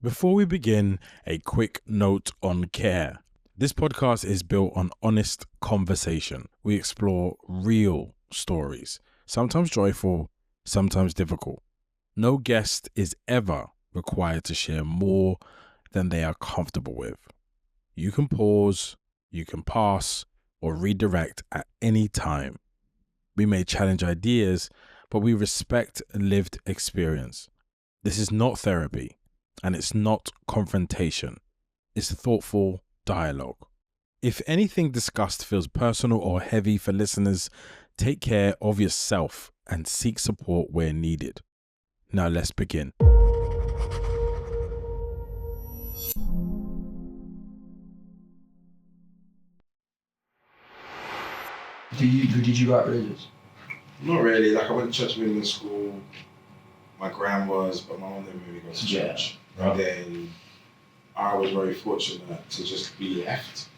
Before we begin, a quick note on care. This podcast is built on honest conversation. We explore real stories, sometimes joyful, sometimes difficult. No guest is ever required to share more than they are comfortable with. You can pause, you can pass, or redirect at any time. We may challenge ideas, but we respect lived experience. This is not therapy, and it's not confrontation. It's thoughtful dialogue. If anything discussed feels personal or heavy for listeners, take care of yourself and seek support where needed. Now let's begin. Did you write religious? Not really. Like I went to church in school. My gran was, but my mom didn't really go to church. Right. And then I was very fortunate to just be left.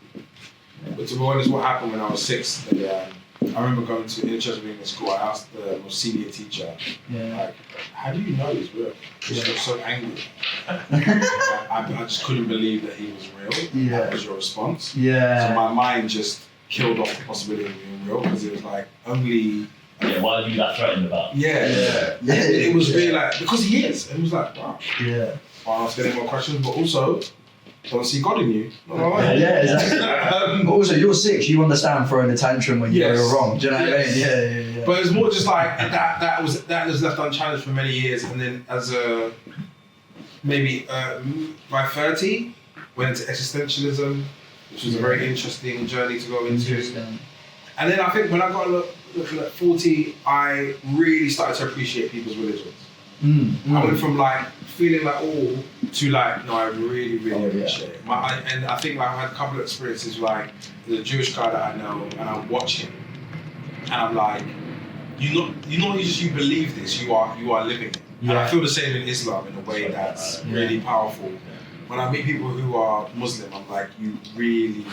But to be honest, what happened when I was 6, I remember going to in the church in school. I asked the most senior teacher, like, "How do you know he's real?" She was so angry. I just couldn't believe that he was real. Yeah. That was your response. Yeah. So my mind just killed off the possibility of being real because it was like only. Yeah, why are you that threatened about? It was really like, because he is. And it was like, wow. Yeah. I'll ask any more questions, but also, don't see God in you. Yeah, exactly. But also, you're 6, you understand throwing a tantrum when you're wrong. Do you know what I mean? Yeah. But it was more just like, that was left unchallenged for many years, and then as a, maybe by 30, went into existentialism, which was a very interesting journey to go into. And then I think when I got looking at 40, I really started to appreciate people's religions. I went from like feeling like awe to like, no, I really appreciate it. And I think like, I had a couple of experiences like there's a Jewish guy that I know and I watch him and I'm like, you believe this, you are living it. Yeah. And I feel the same in Islam in a way that's really powerful. When I meet people who are Muslim, I'm like, you really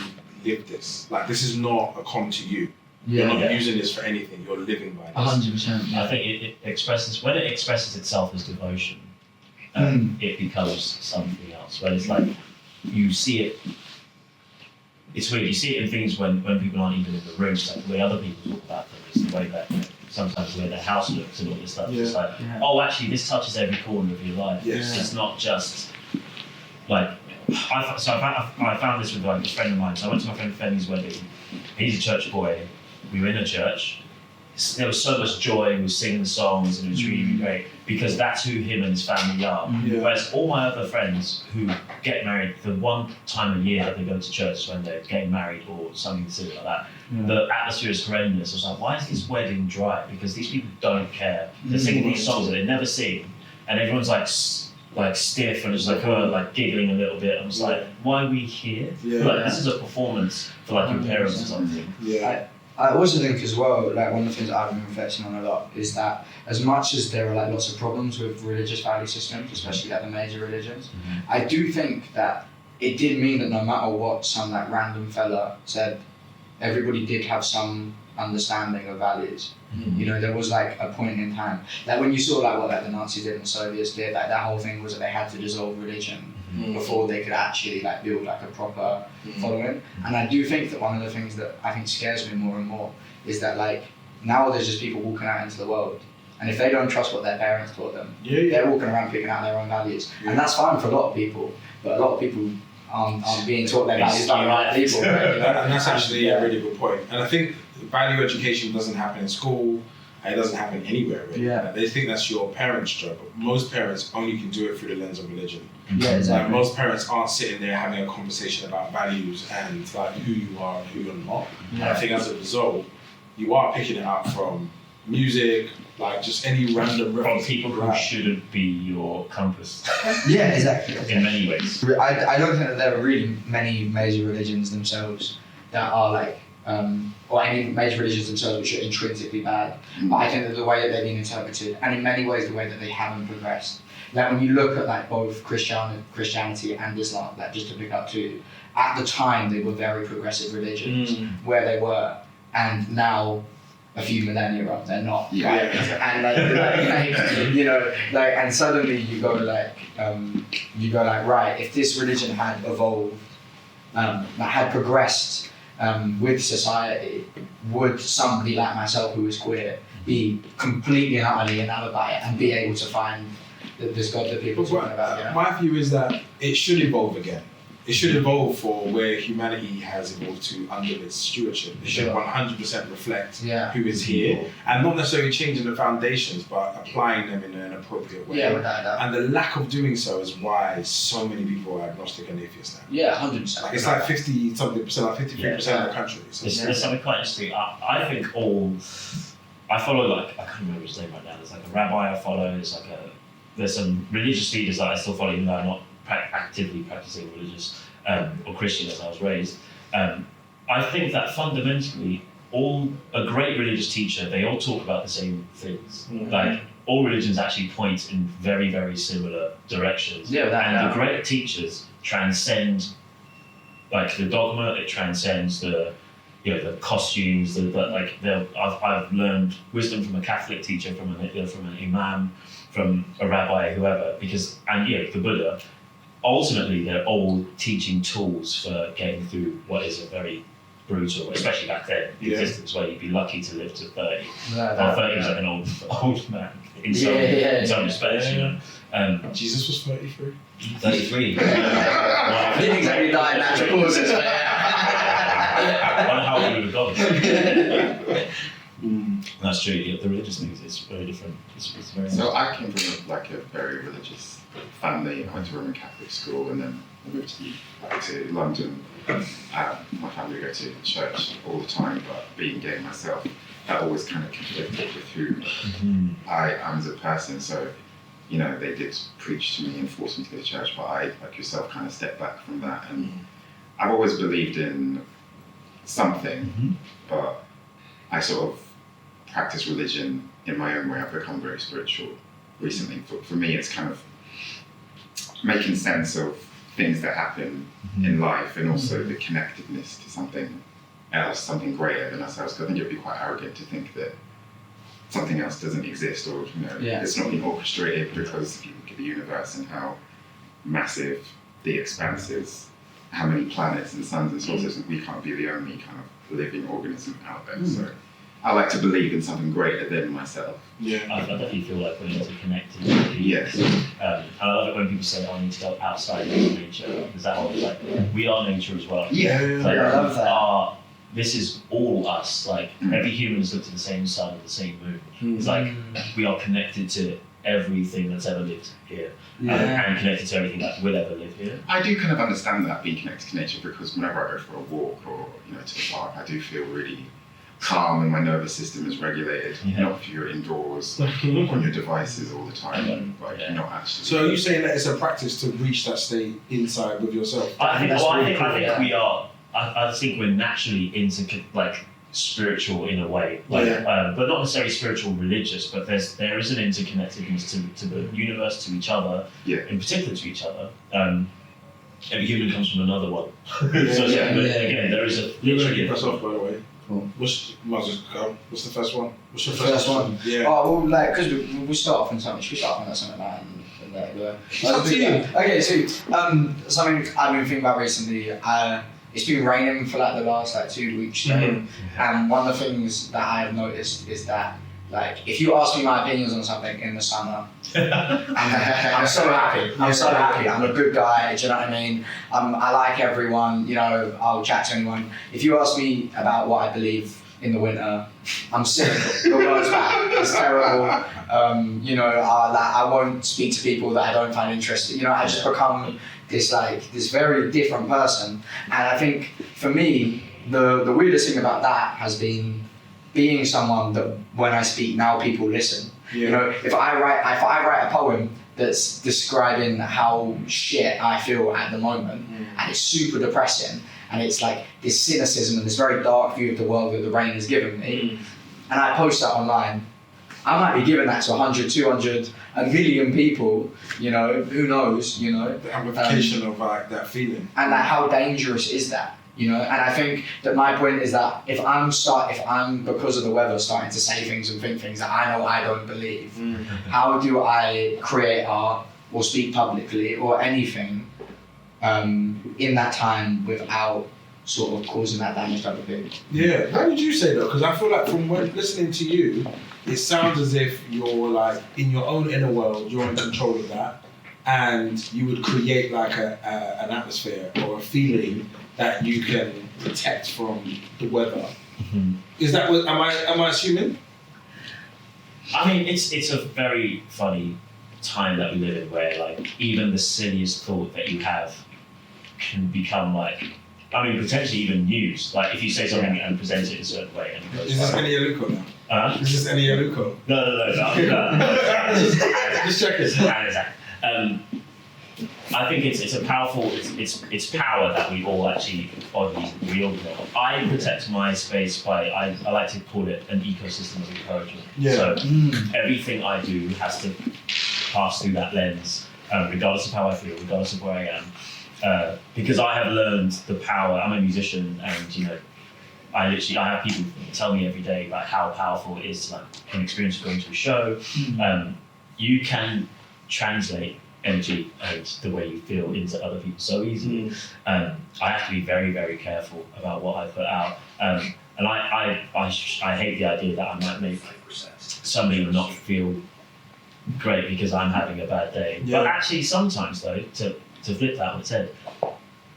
live this. Like this is not a con to you. You're not using this for anything, you're living by this. 100%. I think it expresses, when it expresses itself as devotion, it becomes something else. When it's like, you see it, it's weird, you see it in things when people aren't even in the room, like the way other people talk about them, is the way that, sometimes the way their house looks and all this stuff. It's like, oh, actually, this touches every corner of your life. Yes. It's not just, like, I found this with like a friend of mine. So I went to my friend Femi's wedding. He's a church boy. We were in a church. There was so much joy. We were singing the songs, and it was really great because that's who him and his family are. Whereas all my other friends who get married, the one time a year that they go to church is when they're getting married or something silly like that. The atmosphere is horrendous. I was like, why is this wedding dry? Because these people don't care. They're singing these songs that they never sing, and everyone's like stiff and just like giggling a little bit. I was like, why are we here? This is a performance for like your parents or something. I also think as well, like one of the things that I've been reflecting on a lot is that as much as there are like lots of problems with religious value systems, especially like the major religions, I do think that it did mean that no matter what some like random fella said, everybody did have some understanding of values. You know, there was like a point in time, like when you saw like what like the Nazis did and the Soviets did, like that whole thing was that they had to dissolve religion before they could actually like build like a proper following. And I do think that one of the things that I think scares me more and more is that like now there's just people walking out into the world, and if they don't trust what their parents taught them, they're walking around picking out their own values, and that's fine for a lot of people, but a lot of people aren't being taught their values by the right people. Right? And that's actually a really good point. And I think value education doesn't happen in school, and it doesn't happen anywhere really. They think that's your parents' job, but most parents only can do it through the lens of religion. Like most parents aren't sitting there having a conversation about values and like who you are and who you're not. And I think as a result, you are picking it up from music, like just any random from people who shouldn't be your compass. Exactly. In many ways. I don't think that there are really many major religions themselves that are like or any major religions themselves which are intrinsically bad. But I think that the way that they've been interpreted, and in many ways the way that they haven't progressed. Like when you look at like both Christianity and Islam, like just to pick up two, at the time they were very progressive religions where they were, and now a few millennia up, they're not. Yeah. Right? And like, you know, like, and suddenly you go like, right, if this religion had evolved, had progressed with society, would somebody like myself who is queer be completely and utterly enamored by it and be able to find this God that people are talking about? You know? My view is that it should evolve again. It should evolve for where humanity has evolved to under its stewardship. It should 100% reflect who is here, and not necessarily changing the foundations, but applying them in an appropriate way. Yeah, without doubt. And the lack of doing so is why so many people are agnostic and atheist now. Yeah, 100%. Like it's like 50-something%, like 53% of the country. So There's something quite interesting. I think I follow, like, I can't remember his name right now. There's like a rabbi I follow. There's some religious leaders that I still follow, even though I'm not actively practicing religious or Christian as I was raised. I think that fundamentally, a great religious teacher, they all talk about the same things. Mm-hmm. Like, all religions actually point in very, very similar directions. Yeah, and the great teachers transcend, like, the dogma. It transcends the costumes. I've learned wisdom from a Catholic teacher, from an imam, from a rabbi, whoever. The Buddha. Ultimately, they're all teaching tools for getting through what is a very brutal, especially back then, existence where you'd be lucky to live to 30. 30 was like an old man in some respects, you know. Jesus was 33. 33. I didn't exactly die in natural causes. I wonder how he would have gone. That's true. Yeah, the religious thing is very different. It's very so I came from a very religious family. I went to Roman Catholic school and then moved to London. My family go to church all the time, but being gay myself, that always kind of conflicted with who I am as a person. So, you know, they did preach to me and force me to go to church, but I, like yourself, kind of stepped back from that. And I've always believed in something, but I sort of practice religion in my own way. I've become very spiritual recently. For me, it's kind of making sense of things that happen in life, and also the connectedness to something else, something greater than ourselves. I think it'd be quite arrogant to think that something else doesn't exist, or it's not being orchestrated, because if you look at the universe and how massive the expanse is, how many planets and suns and solar systems, we can't be the only kind of living organism out there. So I like to believe in something greater than myself. Yeah, I definitely feel like we're interconnected. Yes. And I love it when people say, I need to go outside of nature. Because that whole, like, we are nature as well. Yeah, like, I love that. This is all us. Like, every human has looked at the same sun and the same moon. It's like, we are connected to everything that's ever lived here. And connected to everything that will ever live here. I do kind of understand that, being connected to nature, because whenever I go for a walk or to the park, I do feel really calm and my nervous system is regulated. Not if you're indoors on your devices all the time, not actually. So are you saying that it's a practice to reach that state inside with yourself? I think we are. I think we're naturally spiritual in a way, but not necessarily spiritual religious. But there is an interconnectedness to the universe, to each other, in particular to each other. Every human comes from another one. Again, there is a. You're going to keep us off, by the way. Cool. What's the first one? What's your first one? Yeah. Oh, well, like, because we start off on something. Should we start off on something like that? It's up to you. Okay, so something I've been thinking about recently. It's been raining for like the last 2 weeks straight, and one of the things that I've noticed is that, like, if you ask me my opinions on something in the summer, I'm so happy. I'm a good guy. Do you know what I mean? I like everyone. You know, I'll chat to anyone. If you ask me about what I believe in the winter, I'm cynical. The world's bad. It's terrible. I won't speak to people that I don't find interesting. You know, I just become this very different person. And I think for me, the weirdest thing about that has been being someone that when I speak now, people listen. You know, if I write a poem that's describing how shit I feel at the moment, and it's super depressing, and it's like this cynicism and this very dark view of the world that the rain has given me, and I post that online, I might be giving that to 100, 200, a million people, you know, who knows, you know. The amplification of that feeling. And how dangerous is that? you know. And I think that my point is that if I'm because of the weather starting to say things and think things that I know I don't believe, how do I create art or speak publicly or anything in that time without sort of causing that damage to other people? Yeah. How would you say though? Because I feel like from listening to you, it sounds as if you're like in your own inner world, you're in control of that, and you would create like an atmosphere or a feeling that you can protect from the weather. Is that what am I assuming? I mean, it's a very funny time that we live in, where like even the silliest thought that you have can become like, I mean, potentially even news. Like if you say something and present it in a certain way, and it goes. Is this any Aluko now? Is this any Aluko? No. Just check it. I think it's a powerful, it's power that we all actually oddly wield. I protect my space by, I like to call it an ecosystem of encouragement. Yeah. So everything I do has to pass through that lens, regardless of how I feel, regardless of where I am. Because I have learned the power, I'm a musician, and you know, I have people tell me every day about how powerful it is to like an experience of going to a show. You can translate energy and the way you feel into other people so easily. I have to be very, very careful about what I put out. And I hate the idea that I might make somebody not feel great because I'm having a bad day. Yeah. But actually sometimes though, to flip that on its head,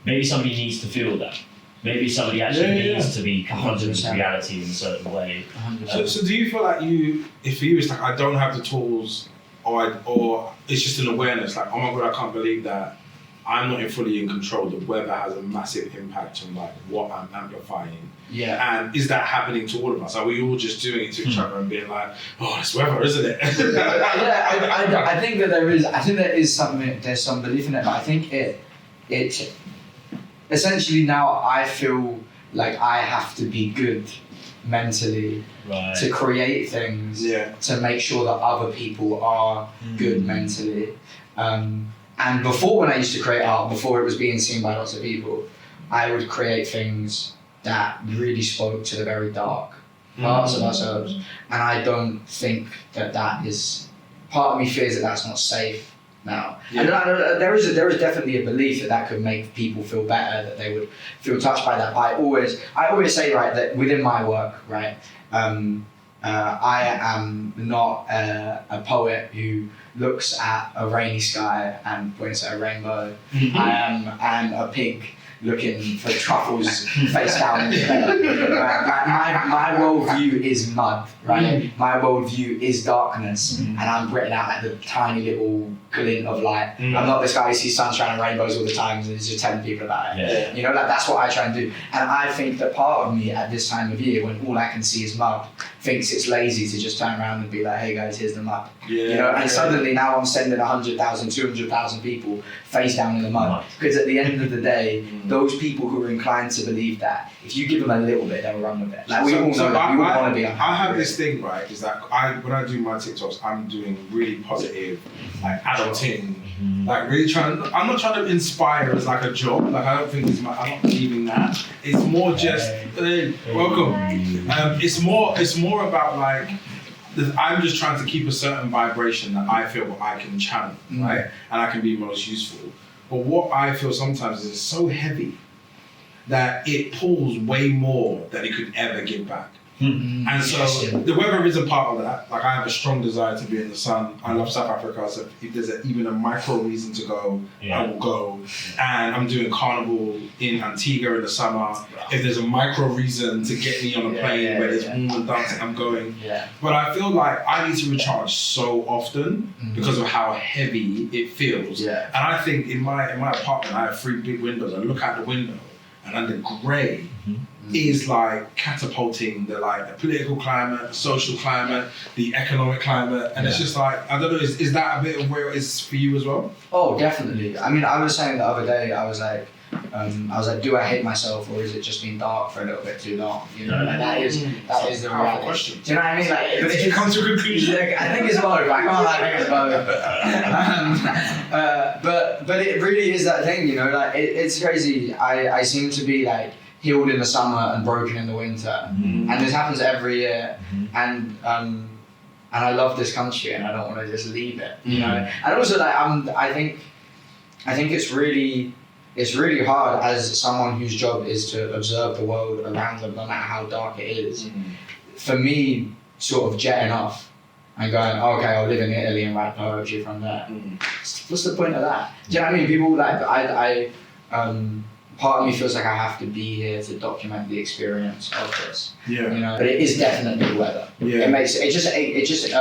maybe somebody needs to feel that. Maybe somebody actually needs to be confronted with reality in a certain way. So do you feel like if for you it's like I don't have the tools, or it's just an awareness, like, oh my God, I can't believe that I'm not fully in control. The weather has a massive impact on like what I'm amplifying. Yeah. And is that happening to all of us? Are we all just doing it to each other and being like, oh, it's weather, isn't it? I think that there is. I think there is something. There's some belief in it, but I think it essentially now I feel like I have to be good mentally to create things to make sure that other people are good mentally. And before, when I used to create art, before it was being seen by lots of people, I would create things that really spoke to the very dark parts of ourselves. And I don't think that is, part of me fears that that's not safe now. Yeah. And there is definitely a belief that could make people feel better, that they would feel touched by that. But I always say, right, that within my work, right, I am not a poet who looks at a rainy sky and points at a rainbow. I am a pig looking for truffles face down in the bed. My worldview is mud, right? My worldview is darkness, and I'm bringing out like the tiny little glint of light. I'm not this guy who sees sunshine and rainbows all the time and is just telling people about it. You know, like that's what I try and do. And I think that part of me at this time of year, when all I can see is mud, thinks it's lazy to just turn around and be like, hey guys, here's the mud. You know, and suddenly now I'm sending 100,000, 200,000 people face down in the mud. Because at the end of the day, those people who are inclined to believe that, if you give them a little bit, they'll run with it. Like we all know that. We all want to be I have this thing, right, is that when I do my TikToks, I'm doing really positive, like adulting, like really I'm not trying to inspire as like a job, like I don't think I'm not believing that. It's more just, hey, welcome. It's more about like, I'm just trying to keep a certain vibration that I feel I can channel, right? And I can be most useful. But what I feel sometimes is it's so heavy that it pulls way more than it could ever give back. And so the weather is a part of that. Like I have a strong desire to be in the sun. I love South Africa, so if there's even a micro reason to go, I will go. And I'm doing carnival in Antigua in the summer. If there's a micro reason to get me on a plane where there's women dancing, I'm going. But I feel like I need to recharge so often because of how heavy it feels. And I think in my apartment, I have 3 big windows. I look out the window and under grey is like catapulting the political climate, the social climate, the economic climate, and it's just like, I don't know, is that a bit of where it is for you as well? Oh, definitely. I mean, I was saying the other day, I was like, do I hate myself, or is it just been dark for a little bit too long? You know, like that is the reality. Question. Do you know what I mean? Like, but did you come to a conclusion? Like, I think it's both. I can't lie, I think it's both. But it really is that thing, you know. Like it's crazy. I seem to be like healed in the summer and broken in the winter, and this happens every year. And I love this country, and I don't want to just leave it, you know. And also, like, I think it's really hard as someone whose job is to observe the world around them, no matter how dark it is. For me, sort of jetting off and going, okay, I'll live in Italy and write poetry from there. What's the point of that? Do you know what I mean? People like part of me feels like I have to be here to document the experience of this. Yeah. You know, but it is definitely the weather. Yeah. It just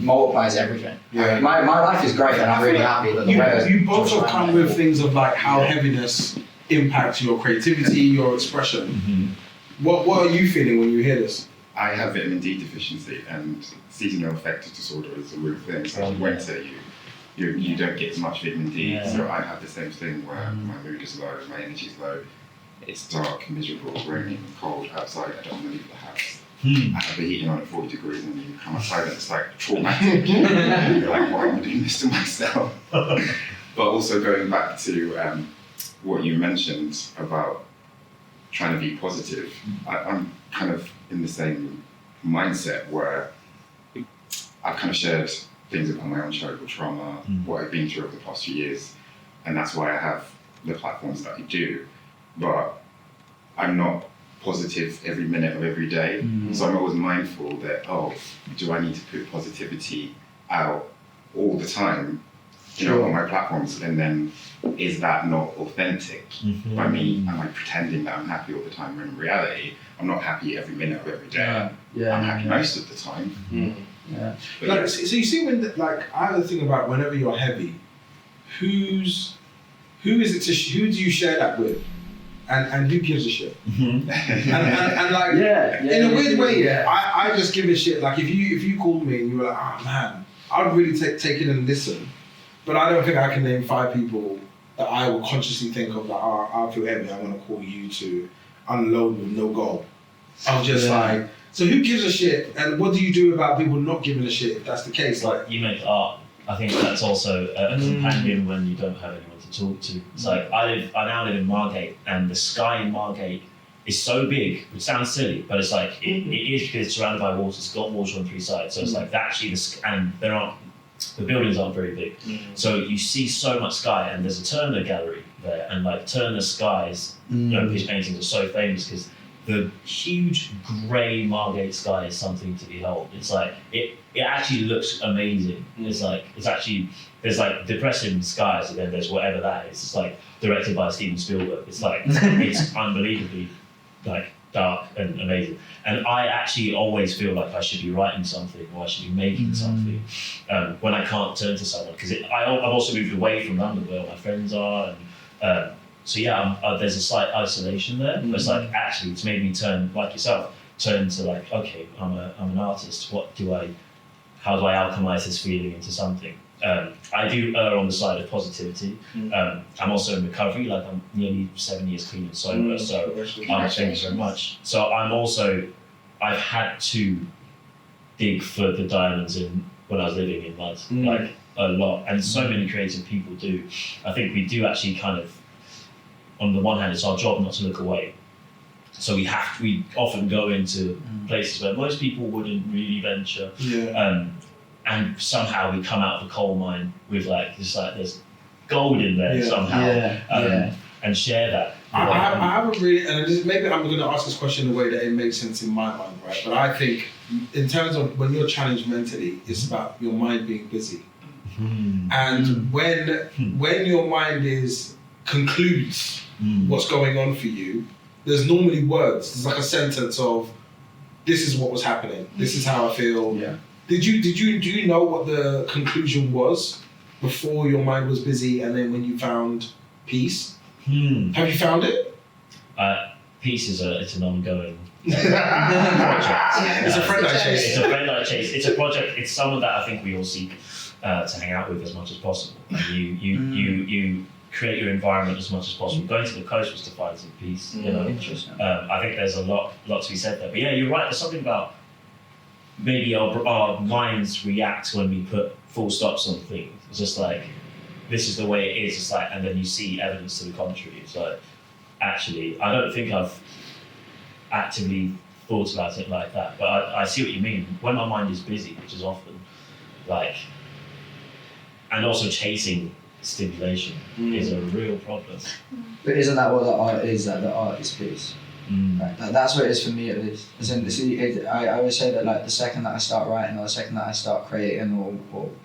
multiplies everything. Yeah. My life is great and I'm really happy, but the weather. You both have just come with things of like how heaviness impacts your creativity, your expression. What are you feeling when you hear this? I have vitamin D deficiency, and seasonal affective disorder is a real thing. So in winter, you don't get as much vitamin D. Yeah. So I have the same thing where my mood is low, my energy is low. It's dark, miserable, raining, cold outside. I don't want to leave the house. I have the heating on at 40 degrees, and you come outside and it's like traumatic. You're like, why am I doing this to myself? But also going back to what you mentioned about trying to be positive, I'm kind of in the same mindset where I've kind of shared things about my own childhood trauma, what I've been through over the past few years, and that's why I have the platforms that I do. But I'm not positive every minute of every day, so I'm always mindful that, do I need to put positivity out all the time, on my platforms, and then is that not authentic by me? Am I pretending that I'm happy all the time when in reality I'm not happy every minute of every day? I'm happy most of the time. But Like, so you see, when I have a thing about whenever you're heavy, who is it who do you share that with, and who gives a shit? And like, in a weird way, I just give a shit. Like if you called me and you were like, oh man, I'd really take it and listen, but I don't think I can name 5 people that I will consciously think of that I feel heavy. I'm gonna call you to unload with no goal. I'm just like. So who gives a shit, and what do you do about people not giving a shit if that's the case? Like you make art. I think that's also a companion when you don't have anyone to talk to. It's like I now live in Margate, and the sky in Margate is so big, which sounds silly, but it's like it is because it's surrounded by water. It's got water on 3 sides, so it's like that actually and the buildings aren't very big, so you see so much sky. And there's a Turner gallery there, and like Turner skies, his paintings are so famous because the huge grey Margate sky is something to behold. It's like it actually looks amazing. It's actually there's like depressing skies, and then there's whatever that is. It's like directed by Steven Spielberg. It's like it's unbelievably like dark and amazing. And I actually always feel like I should be writing something or I should be making something when I can't turn to someone, because I've also moved away from London where my friends are, and so there's a slight isolation there. But it's like actually it's made me turn, like yourself, to like, okay, I'm an artist. How do I alchemize this feeling into something? I do err on the side of positivity. I'm also in recovery, like I'm nearly 7 years clean and sober, so thank you very much. So I've had to dig for the diamonds when I was living in mud, like a lot, and so many creative people do. I think we do actually kind of, on the one hand, it's our job not to look away. So we often go into places where most people wouldn't really venture. And somehow we come out of the coal mine with there's gold in there somehow, and share that. I haven't really, and maybe I'm going to ask this question in a way that it makes sense in my mind, right? But I think in terms of when you're challenged mentally, it's about your mind being busy. And when your mind concludes what's going on for you, there's normally words. There's like a sentence of, this is what was happening. This is how I feel. Yeah. Do you know what the conclusion was before your mind was busy, and then when you found peace? Have you found it? Peace it's an ongoing project. It's a friend I chase. It's a friend I chase. It's a project. It's someone that I think we all seek to hang out with as much as possible. And you create your environment as much as possible. Going to the coast was to find some peace. Interesting. I think there's a lot to be said there. But yeah, you're right. There's something about maybe our minds react when we put full stops on things. It's just like, this is the way it is. It's like, and then you see evidence to the contrary. It's like, actually. I don't think I've actively thought about it like that, but I see what you mean. When my mind is busy, which is often, like, and also chasing stimulation is a real problem. But isn't that what the art is? That the art is peace. Right? That's what it is for me at least. I always say that like the second that I start writing or the second that I start creating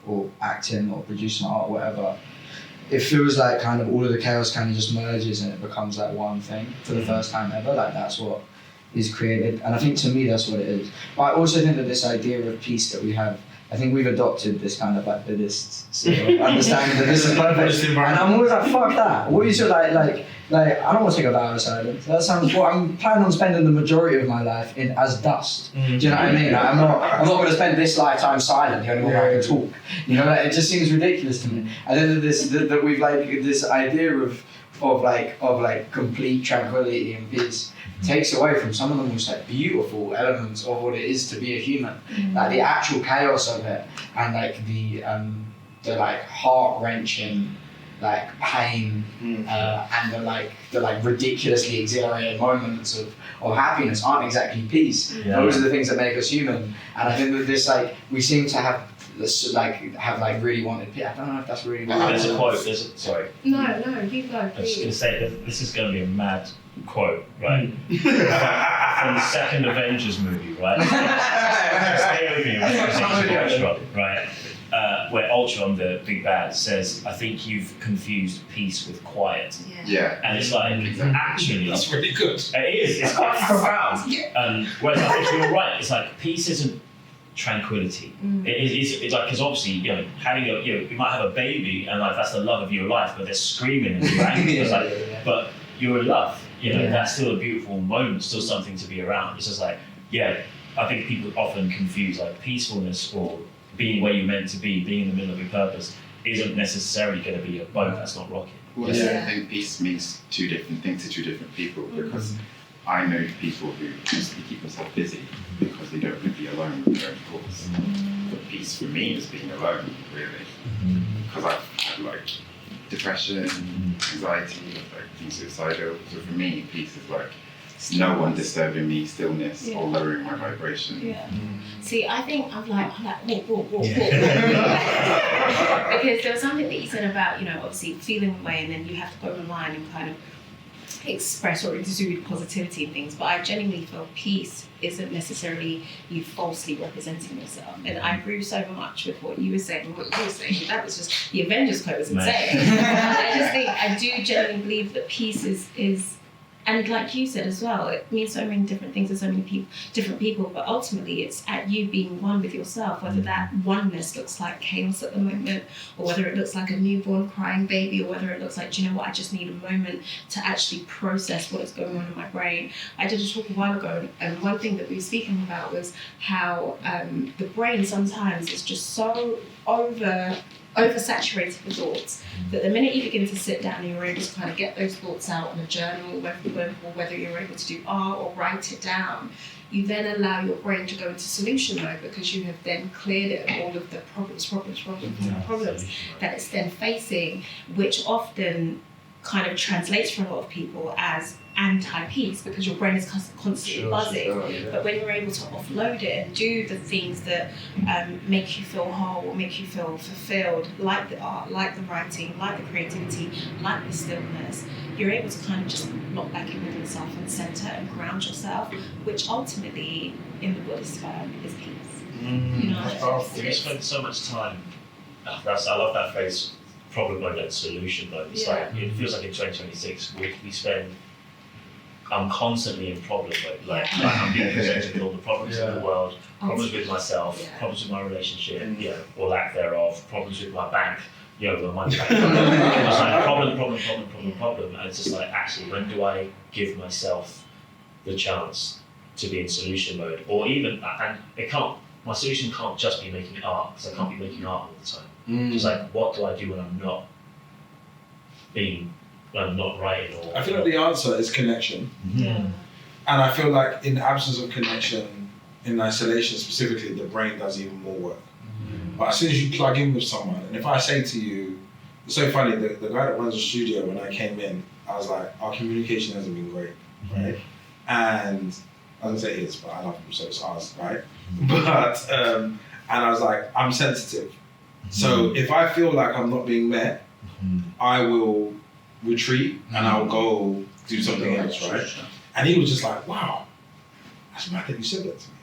or acting or producing art, whatever, it feels like kind of all of the chaos kind of just merges and it becomes like one thing for the first time ever. Like that's what is created, and I think to me that's what it is. But I also think that this idea of peace that we have, I think we've adopted this kind of like Buddhist sort of understanding that this is perfect. And I'm always like, fuck that. What is your like I don't want to take a vow of silence. That sounds what I'm planning on spending the majority of my life in as dust. Do you know what I mean? Like, I'm not going to spend this lifetime silent, the only way I can talk. You know, like, it just seems ridiculous to me. And then that we've like this idea of complete tranquility and peace takes away from some of the most like beautiful elements of what it is to be a human, like the actual chaos of it, and like the like heart-wrenching like pain and the ridiculously exhilarating moments of happiness aren't exactly peace. Those are the things that make us human, and I think that this like we seem to have really wanted peace. I don't know if that's really what there's a quote. Sorry. No, you go. I was just going to say that this is going to be a mad quote, right? From the second Avengers movie, right? Stay with me, right? Where Ultron, the big bad, says, "I think you've confused peace with quiet." Yeah. And it's like, actually, That's really good. it is. It's quite profound. Whereas I think you're right. It's like peace isn't tranquility. It's like, because obviously, you know, you might have a baby and like that's the love of your life, but they're screaming and you're angry. It's like, but you're in love. You know, that's still a beautiful moment, still something to be around. It's just like, I think people often confuse like peacefulness or being where you're meant to be, being in the middle of your purpose, isn't necessarily going to be a boat that's not rocking. Well, I think peace means two different things to two different people, because I know people who constantly keep themselves busy because they don't want to be alone with their own thoughts. But peace for me is being alone, really, because I've had like depression, anxiety, like being suicidal. So for me, peace is like no one disturbing me, stillness, or lowering my vibration. Yeah. See, I think I'm like, walk. Because there was something that you said about, you know, obviously feeling the way and then you have to go online and kind of express or exude positivity and things, but I genuinely feel peace isn't necessarily you falsely representing yourself. And I agree so much with what you were saying and what you were saying. That was just, the Avengers quote was insane. I just think, I do genuinely believe that peace is and like you said as well, it means so many different things to so many different people, but ultimately it's at you being one with yourself, whether that oneness looks like chaos at the moment, or whether it looks like a newborn crying baby, or whether it looks like, do you know what, I just need a moment to actually process what is going on in my brain. I did a talk a while ago, and one thing that we were speaking about was how the brain sometimes is just so oversaturated with thoughts that the minute you begin to sit down and you're able to kind of get those thoughts out on a journal, whether you're able to do art or write it down, you then allow your brain to go into solution mode because you have then cleared it of all of the problems that it's then facing, which often kind of translates for a lot of people as anti-peace because your brain is constantly buzzing. But when you're able to offload it and do the things that make you feel whole, or make you feel fulfilled, like the art, like the writing, like the creativity, like the stillness, you're able to kind of just lock back in with yourself and center and ground yourself, which ultimately, in the Buddhist term, is peace. You know, we spend so much time. I love that phrase. Problem mode and solution mode. It's like it feels like in 2026 we spend. I'm constantly in problem mode. Like I'm being presented with all the problems in the world, problems with myself, problems with my relationship, or lack thereof, problems with my bank, the money bank. It's like problem. And it's just like, actually, when do I give myself the chance to be in solution mode, or even and it can't. My solution can't just be making art, because I can't be making art all the time. Just like, what do I do when I'm not writing? Or I feel like the answer is connection. Yeah. And I feel like in the absence of connection, in isolation specifically, the brain does even more work. But as soon as you plug in with someone, and if I say to you, it's so funny, the guy that runs the studio, when I came in, I was like, our communication hasn't been great, right? And I was gonna say his, but I love him, so it's ours, right? But, and I was like, I'm sensitive. So if I feel like I'm not being met, I will retreat and I'll go do something else, right? And he was just like, wow, that's mad that you said that to me.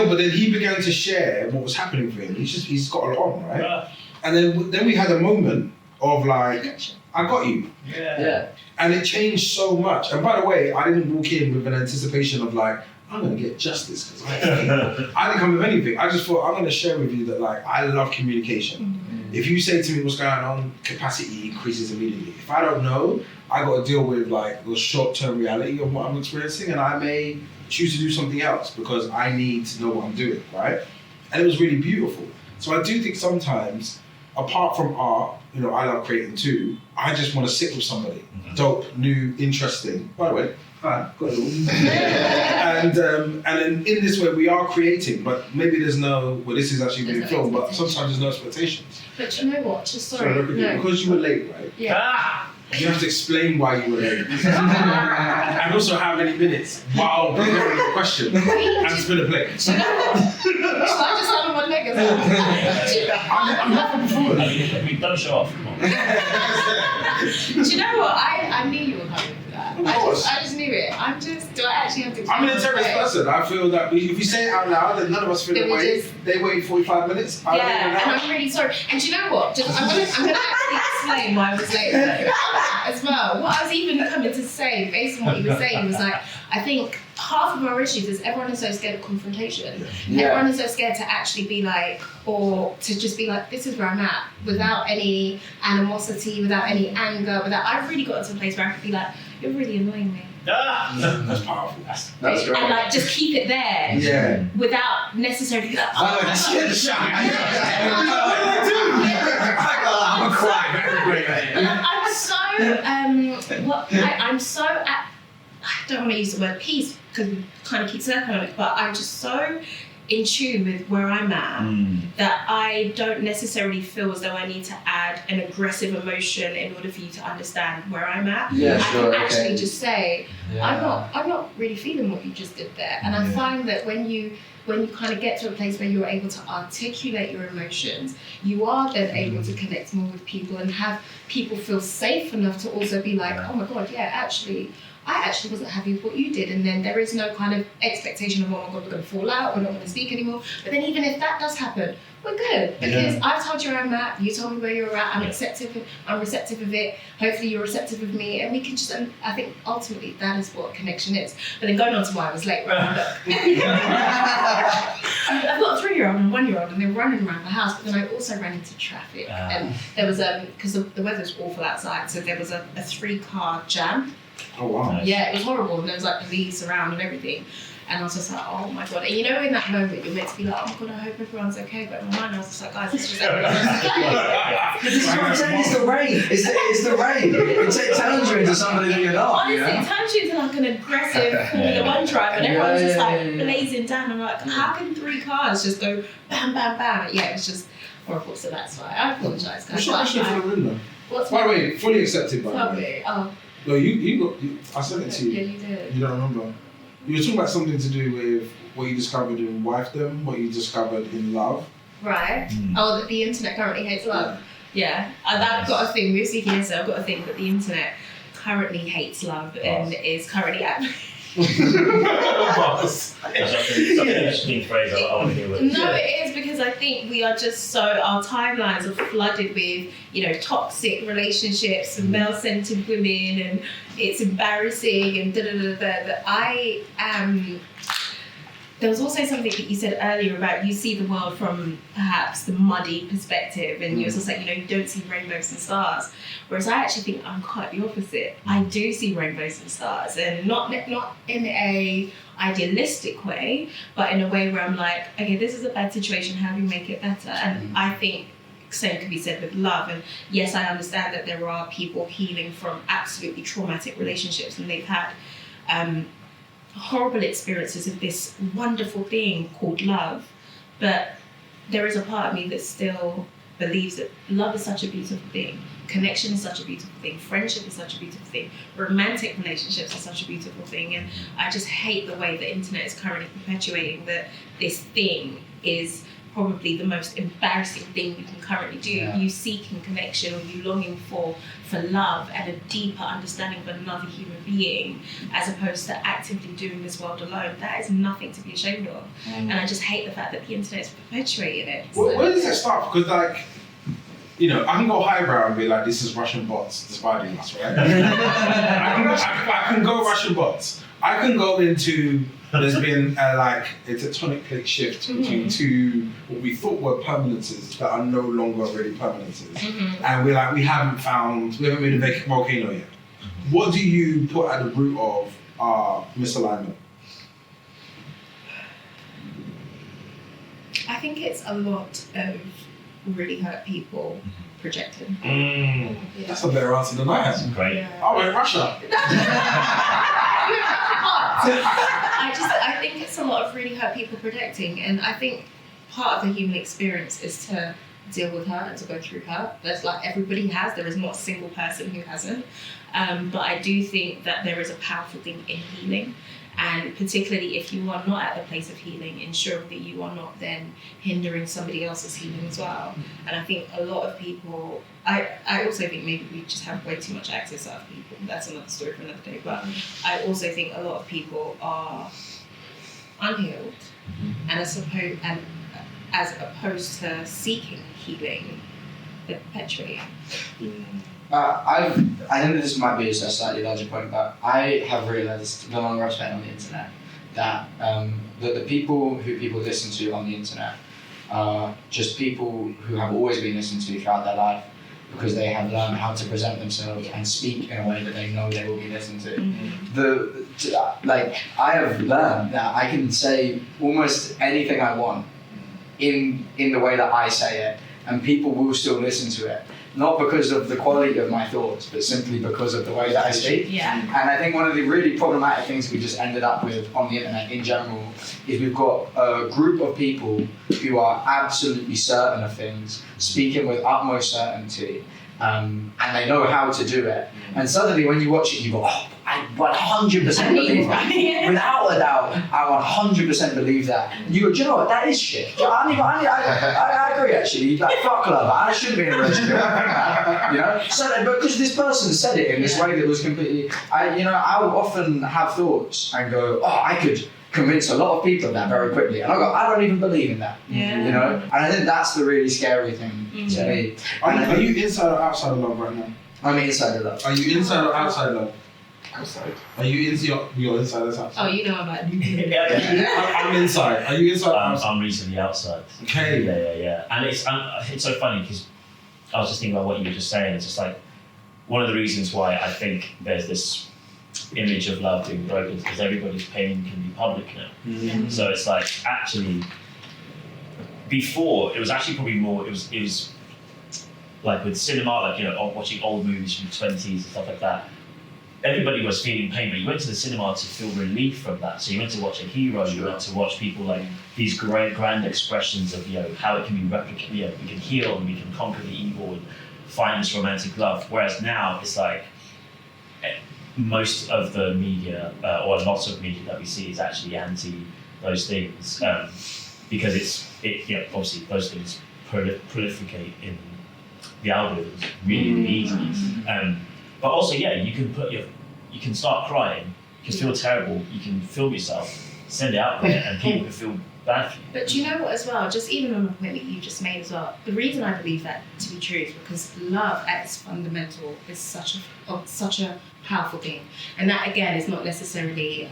But then he began to share what was happening for him. He's got a lot on, right? And then we had a moment of like, I got you. Yeah. And it changed so much. And by the way, I didn't walk in with an anticipation of like, I'm gonna get justice because I didn't come with anything. I just thought I'm gonna share with you that like I love communication. If you say to me what's going on, capacity increases immediately. If I don't know, I got to deal with like the short-term reality of what I'm experiencing, and I may choose to do something else because I need to know what I'm doing, right? And it was really beautiful. So I do think sometimes, apart from art, you know, I love creating too. I just want to sit with somebody, dope, new, interesting. By the way, hi, got it all. And then in this way we are creating, but maybe there's no. Well, this is actually being filmed, but sometimes there's no expectations. But you know what? Just sorry. No. Because you were late, right? Yeah. You have to explain why you were late. And also how many minutes while preparing the question and spin a plate. Do you know what? Should I just stand on one leg as well? I'm not for performance. I mean, don't show off, come on. Do you know what? I knew you were coming for that. Of course. I just knew it. Do I actually have to? I'm an intense person. I feel that if you say it out loud, then none of us feel the way. They wait 45 minutes. Yeah, and I'm really sorry. And do you know what? I'm gonna actually explain why I was late as well. What I was even coming to say, based on what you were saying, was like, I think half of our issues is everyone is so scared of confrontation. Yeah. Everyone is so scared to actually be like, or to just be like, this is where I'm at, without any animosity, without any anger, I've really got to a place where I could be like, you're really annoying me. That's powerful. That's great. And like just keep it there. Yeah. Without necessarily like, That's scared the shot. I'm a cry. I'm so I don't want to use the word peace because we kind of keep circling on it, but I'm just so in tune with where I'm at that I don't necessarily feel as though I need to add an aggressive emotion in order for you to understand where I'm at. Yeah, I can actually just say, I'm not really feeling what you just did there. And I find that when you kind of get to a place where you're able to articulate your emotions, you are then able to connect more with people and have people feel safe enough to also be like, oh my God, yeah, I actually wasn't happy with what you did. And then there is no kind of expectation of, oh my God, we're going to fall out, we're not going to speak anymore. But then even if that does happen, we're good. Because I've told you where I'm at, you told me where you're at, I'm receptive of it, hopefully you're receptive of me, and we can just, and I think ultimately that is what connection is. But then going on to why I was late, right? I've got a 3-year-old and a 1-year-old, and they're running around the house, but then I also ran into traffic. And there was, because the weather's awful outside, so there was a 3-car jam. Oh wow. Yeah, it was horrible, and there was like police around and everything. And I was just like, oh my God. And you know, in that moment, you're meant to be like, oh my God, I hope everyone's okay. But in my mind, I was just like, guys, it's just everyone's okay. This is what I'm saying, it's the rain. It's the rain. It turns you into somebody that you're not. Honestly, it turns you into like an aggressive Formula 1 driver, and everyone's just like blazing down. I'm like, how can 3 cars just go bam, bam, bam? Yeah, it's just horrible. So that's why I apologise, guys. What's your question for the room, though? By the way, fully accepted, by the way. Oh. No, you I sent it to you. Yeah, you did. You don't remember? You were talking about something to do with what you discovered in wifedom, what you discovered in love. Right. Oh, that the internet currently hates love. Yeah. I've got a thing, we were speaking yesterday, I've got a thing that the internet currently hates love and is currently at... That's an interesting phrase I want to hear with. No, it is, because I think we are just so, our timelines are flooded with, you know, toxic relationships and male-centered women, and it's embarrassing and that I am. There was also something that you said earlier about you see the world from perhaps the muddy perspective, and you were just like, you know, you don't see rainbows and stars. Whereas I actually think I'm quite the opposite. I do see rainbows and stars, and not in a idealistic way, but in a way where I'm like, okay, this is a bad situation, how do we make it better? And I think same could be said with love. And yes, I understand that there are people healing from absolutely traumatic relationships, and they've had horrible experiences of this wonderful thing called love, but there is a part of me that still believes that love is such a beautiful thing, connection is such a beautiful thing, friendship is such a beautiful thing, romantic relationships are such a beautiful thing, and I just hate the way the internet is currently perpetuating that this thing is probably the most embarrassing thing you can currently do. Yeah. You seeking connection, or you longing for love and a deeper understanding of another human being, as opposed to actively doing this world alone. That is nothing to be ashamed of. And I just hate the fact that the internet is perpetuating it. Where does it start? Because like, you know, I can go highbrow and be like, this is Russian bots dividing us, right? I can go Russian bots. I can go into, there's been a tectonic plate shift between two, what we thought were permanences that are no longer really permanences. And we haven't made a volcano yet. What do you put at the root of our misalignment? I think it's a lot of really hurt people projecting. Yeah. That's a better answer than I had. Great. Yeah. I went Russia. I think it's a lot of really hurt people projecting, and I think part of the human experience is to deal with hurt and to go through hurt. That's like everybody has. There is not a single person who hasn't. But I do think that there is a powerful thing in healing. And particularly if you are not at the place of healing, ensuring that you are not then hindering somebody else's healing as well. And I think a lot of people, I also think maybe we just have way too much access to other people. That's another story for another day. But I also think a lot of people are unhealed, and as opposed to seeking healing, they're perpetuating. I think this might be a slightly larger point, but I have realised the longer I've spent on the internet that the people who people listen to on the internet are just people who have always been listened to throughout their life, because they have learned how to present themselves and speak in a way that they know they will be listened to. I have learned that I can say almost anything I want in the way that I say it, and people will still listen to it. Not because of the quality of my thoughts, but simply because of the way that I speak. Yeah. And I think one of the really problematic things we just ended up with on the internet in general is we've got a group of people who are absolutely certain of things, speaking with utmost certainty, and they know how to do it. And suddenly when you watch it, you go, oh, I 100% believe that. Without a doubt, I 100% believe that. And you go, do you know what, that is shit. I agree actually, like fuck love, I shouldn't be in a relationship. You know? So because this person said it in this way that was completely, I will often have thoughts and go, oh, I could convince a lot of people of that very quickly. And I go, I don't even believe in that. Yeah. You know? And I think that's the really scary thing to me. Are you inside or outside of love right now? I'm inside of love. Are you inside or outside of love? Outside. Are you into your inside or outside? Oh, you know about I'm inside. Are you inside or outside? I'm recently outside. Okay. Yeah. And it's so funny because I was just thinking about what you were just saying. It's just like one of the reasons why I think there's this image of love being broken is because everybody's pain can be public now. So it's like actually before it was actually probably more. It was like with cinema, like watching old movies from the 20s and stuff like that. Everybody was feeling pain, but you went to the cinema to feel relief from that. So you went to watch a hero, you went to watch people like these great grand expressions of how it can be replicated, we can heal and we can conquer the evil and find this romantic love. Whereas now it's like most of the media or lots of media that we see is actually anti those things because obviously those things proliferate in the algorithms really easily. But also, you can start crying, you can feel terrible, you can film yourself, send it out there, and people can feel bad for you. But do you know what as well, just even on the point that you just made as well, the reason I believe that to be true is because love at its fundamental is such a powerful thing. And that again is not necessarily,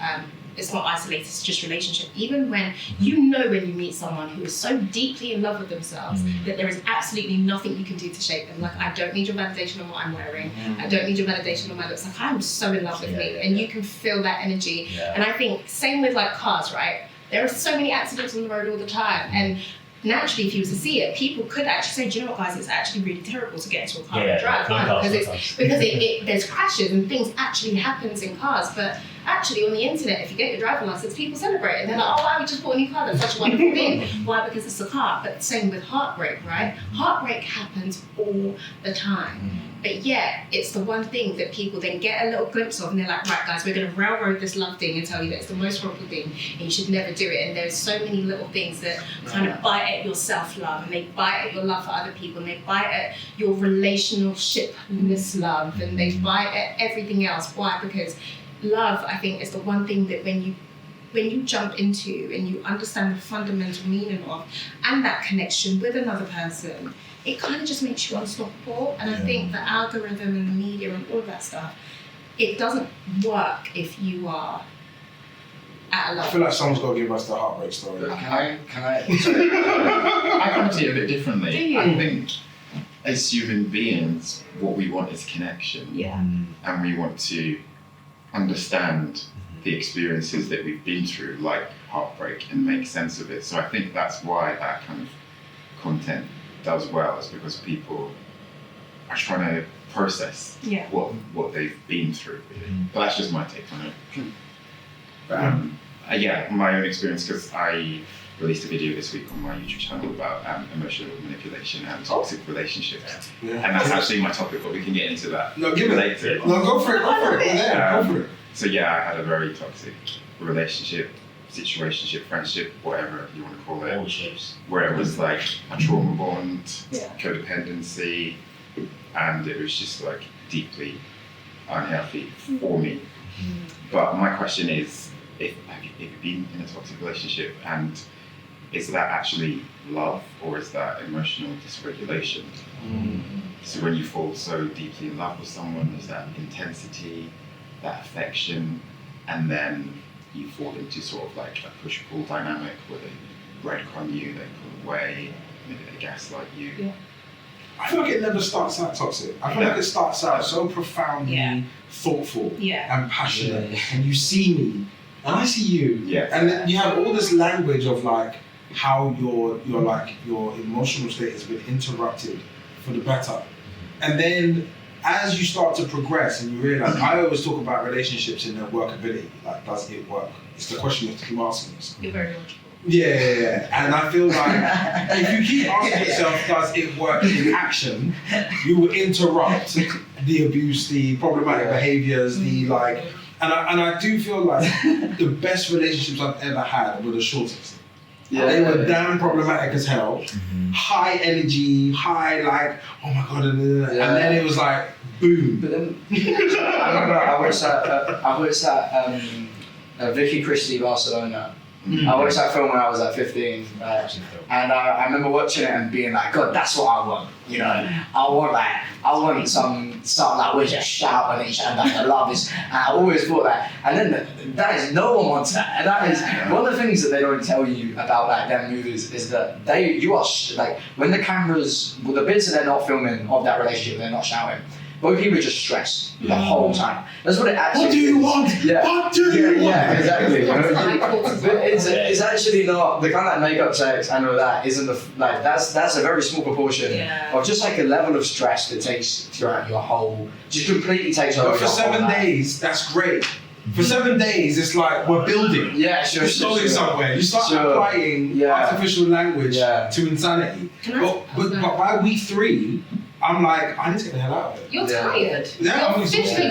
it's not isolated to just relationship. Even when when you meet someone who is so deeply in love with themselves that there is absolutely nothing you can do to shape them. Like, I don't need your validation on what I'm wearing. I don't need your validation on my looks. Like, I'm so in love with me. And you can feel that energy. Yeah. And I think same with like cars, right? There are so many accidents on the road all the time. And naturally, if you was to see it, people could actually say, do you know what, guys, it's actually really terrible to get into a car and drive, because there's crashes and things actually happens in cars. But Actually, on the internet, if you get your driving license, people celebrate and they're like, oh wow, we just bought a new car, that's such a wonderful thing. Why? Because it's a car. But same with heartbreak, right? Heartbreak happens all the time. But yeah, it's the one thing that people then get a little glimpse of and they're like, right guys, we're going to railroad this love thing and tell you that it's the most horrible thing and you should never do it. And there's so many little things that kind of bite at your self-love, and they bite at your love for other people, and they bite at your relationshipness love, and they bite at everything else. Why? Because love, I think, is the one thing that when you jump into and you understand the fundamental meaning of and that connection with another person, it kind of just makes you unstoppable. And I think the algorithm and the media and all of that stuff, it doesn't work if you are at a level. I feel like someone's got to give us the heartbreak story. Can I? I come to it a bit differently. Do you? I think as human beings, what we want is connection. Yeah. And we want to understand the experiences that we've been through, like heartbreak, and make sense of it. So I think that's why that kind of content does well, is because people are trying to process what they've been through. But that's just my take on it. Yeah, my own experience, because I released a video this week on my YouTube channel about emotional manipulation and toxic relationships. Yeah. And that's actually my topic, but we can get into that No, give it. later. No, go for it. Go for it. So yeah, I had a very toxic relationship, situationship, friendship, whatever you want to call All it, the shapes. where it was like a trauma bond, Yeah. codependency, and it was just like deeply unhealthy for me. But my question is, have you been in a toxic relationship, and is that actually love, or is that emotional dysregulation? So when you fall so deeply in love with someone, is that intensity, that affection, and then you fall into sort of like a push-pull dynamic where they breadcrumb you, they pull away, maybe they gaslight you. Yeah. I feel like it never starts out toxic. I feel like it starts out so profoundly thoughtful and passionate. And you see me, and I see you. Yeah. And then you have all this language of like how your emotional state has been interrupted for the better. And then as you start to progress and you realize, I always talk about relationships and their workability. Like, does it work? It's the question you have to keep asking yourself. You're very logical. Yeah. And I feel like if you keep asking yourself, does it work in action, you will interrupt the abuse, the problematic behaviors, the like. And I do feel like the best relationships I've ever had were the shortest. They were damn problematic as hell. High energy, high like, oh my god, and then it was like, boom. But then I remember I was at Vicky Christie Barcelona. I watched that film when I was like 15, and I remember watching it and being like, God, that's what I want. You know, I want some like we just shout at each other. The love is. And I always thought that, and then that is no one wants that, and that is one of the things that they don't tell you about like them movies is that you are like when the cameras, well, the bits that they're not filming of that relationship, they're not shouting. Both people are just stressed the whole time. That's what it actually is. What do you want? Yeah. What do you want? Yeah, exactly. But it's actually not the kind of like makeup sex and all that isn't that's a very small proportion of just like a level of stress that takes throughout your whole, just completely takes over. But for 7 days, that's great. For 7 days, it's like we're building. Yeah, sure. We're going somewhere. You start applying artificial language to insanity. But by week 3, I'm like, I need to get the hell out of it. You're tired. Yeah, You're physically,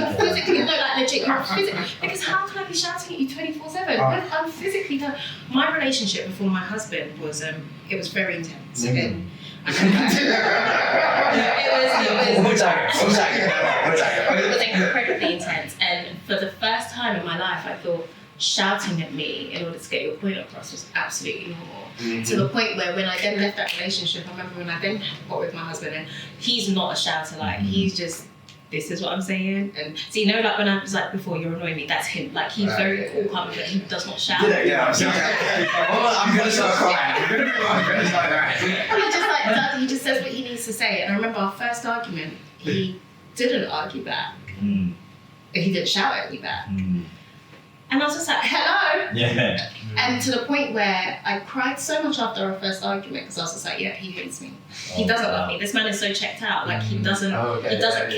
no, like legit, you're physically, because how can I be shouting at you 24/7? I'm physically tired. My relationship before my husband was, it was very intense. And it was incredibly intense. And for the first time in my life, I thought shouting at me in order to get your point across was absolutely normal. To the point where when I then left that relationship, I remember when I then got with my husband, and he's not a shouter, like he's just, this is what I'm saying. And so you know, like when I was like before, you're annoying me, that's him. Like he's very cool, calm, but he does not shout. I'm gonna start crying. He just says what he needs to say. And I remember our first argument, he didn't argue back. He didn't shout at me back. And I was just like, hello. Yeah. And to the point where I cried so much after our first argument because I was just like, yeah, he hates me. He doesn't love me. This man is so checked out. Like he doesn't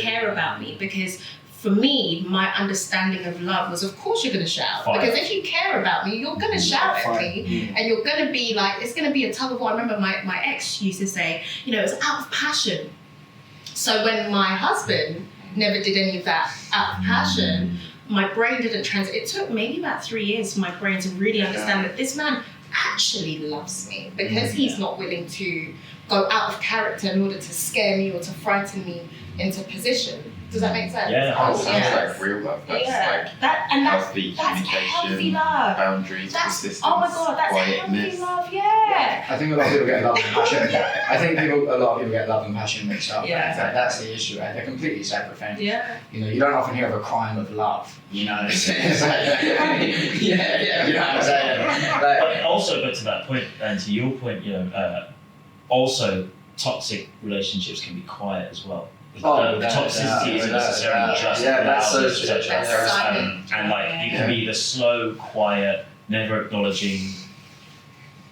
care about me, because for me, my understanding of love was, of course, you're going to shout. Fire. Because if you care about me, you're going to shout at me. And you're going to be like, it's going to be a tug of war. I remember my ex used to say, you know, it's out of passion. So when my husband never did any of that out of passion, my brain didn't transit. It took maybe about 3 years for my brain to really understand that this man actually loves me, because he's not willing to go out of character in order to scare me or to frighten me into position. Does that make sense? Yeah, That sounds like real love. That's like healthy that's healthy communication, love. boundaries, That's, persistence, oh my God, that's quietness. healthy love, yeah. I think a lot of people get love and passion. I think a lot of people get love and passion mixed up. Yeah. That's the issue, right? They're completely separate things. Yeah. You know, you don't often hear of a crime of love. You know, it's like, yeah, you know what I'm saying? Like, But also, but to that point, and to your point, you know, also toxic relationships can be quiet as well. Toxicity isn't necessarily just that's so loud, true. That's silent. and like it can be the slow, quiet, never acknowledging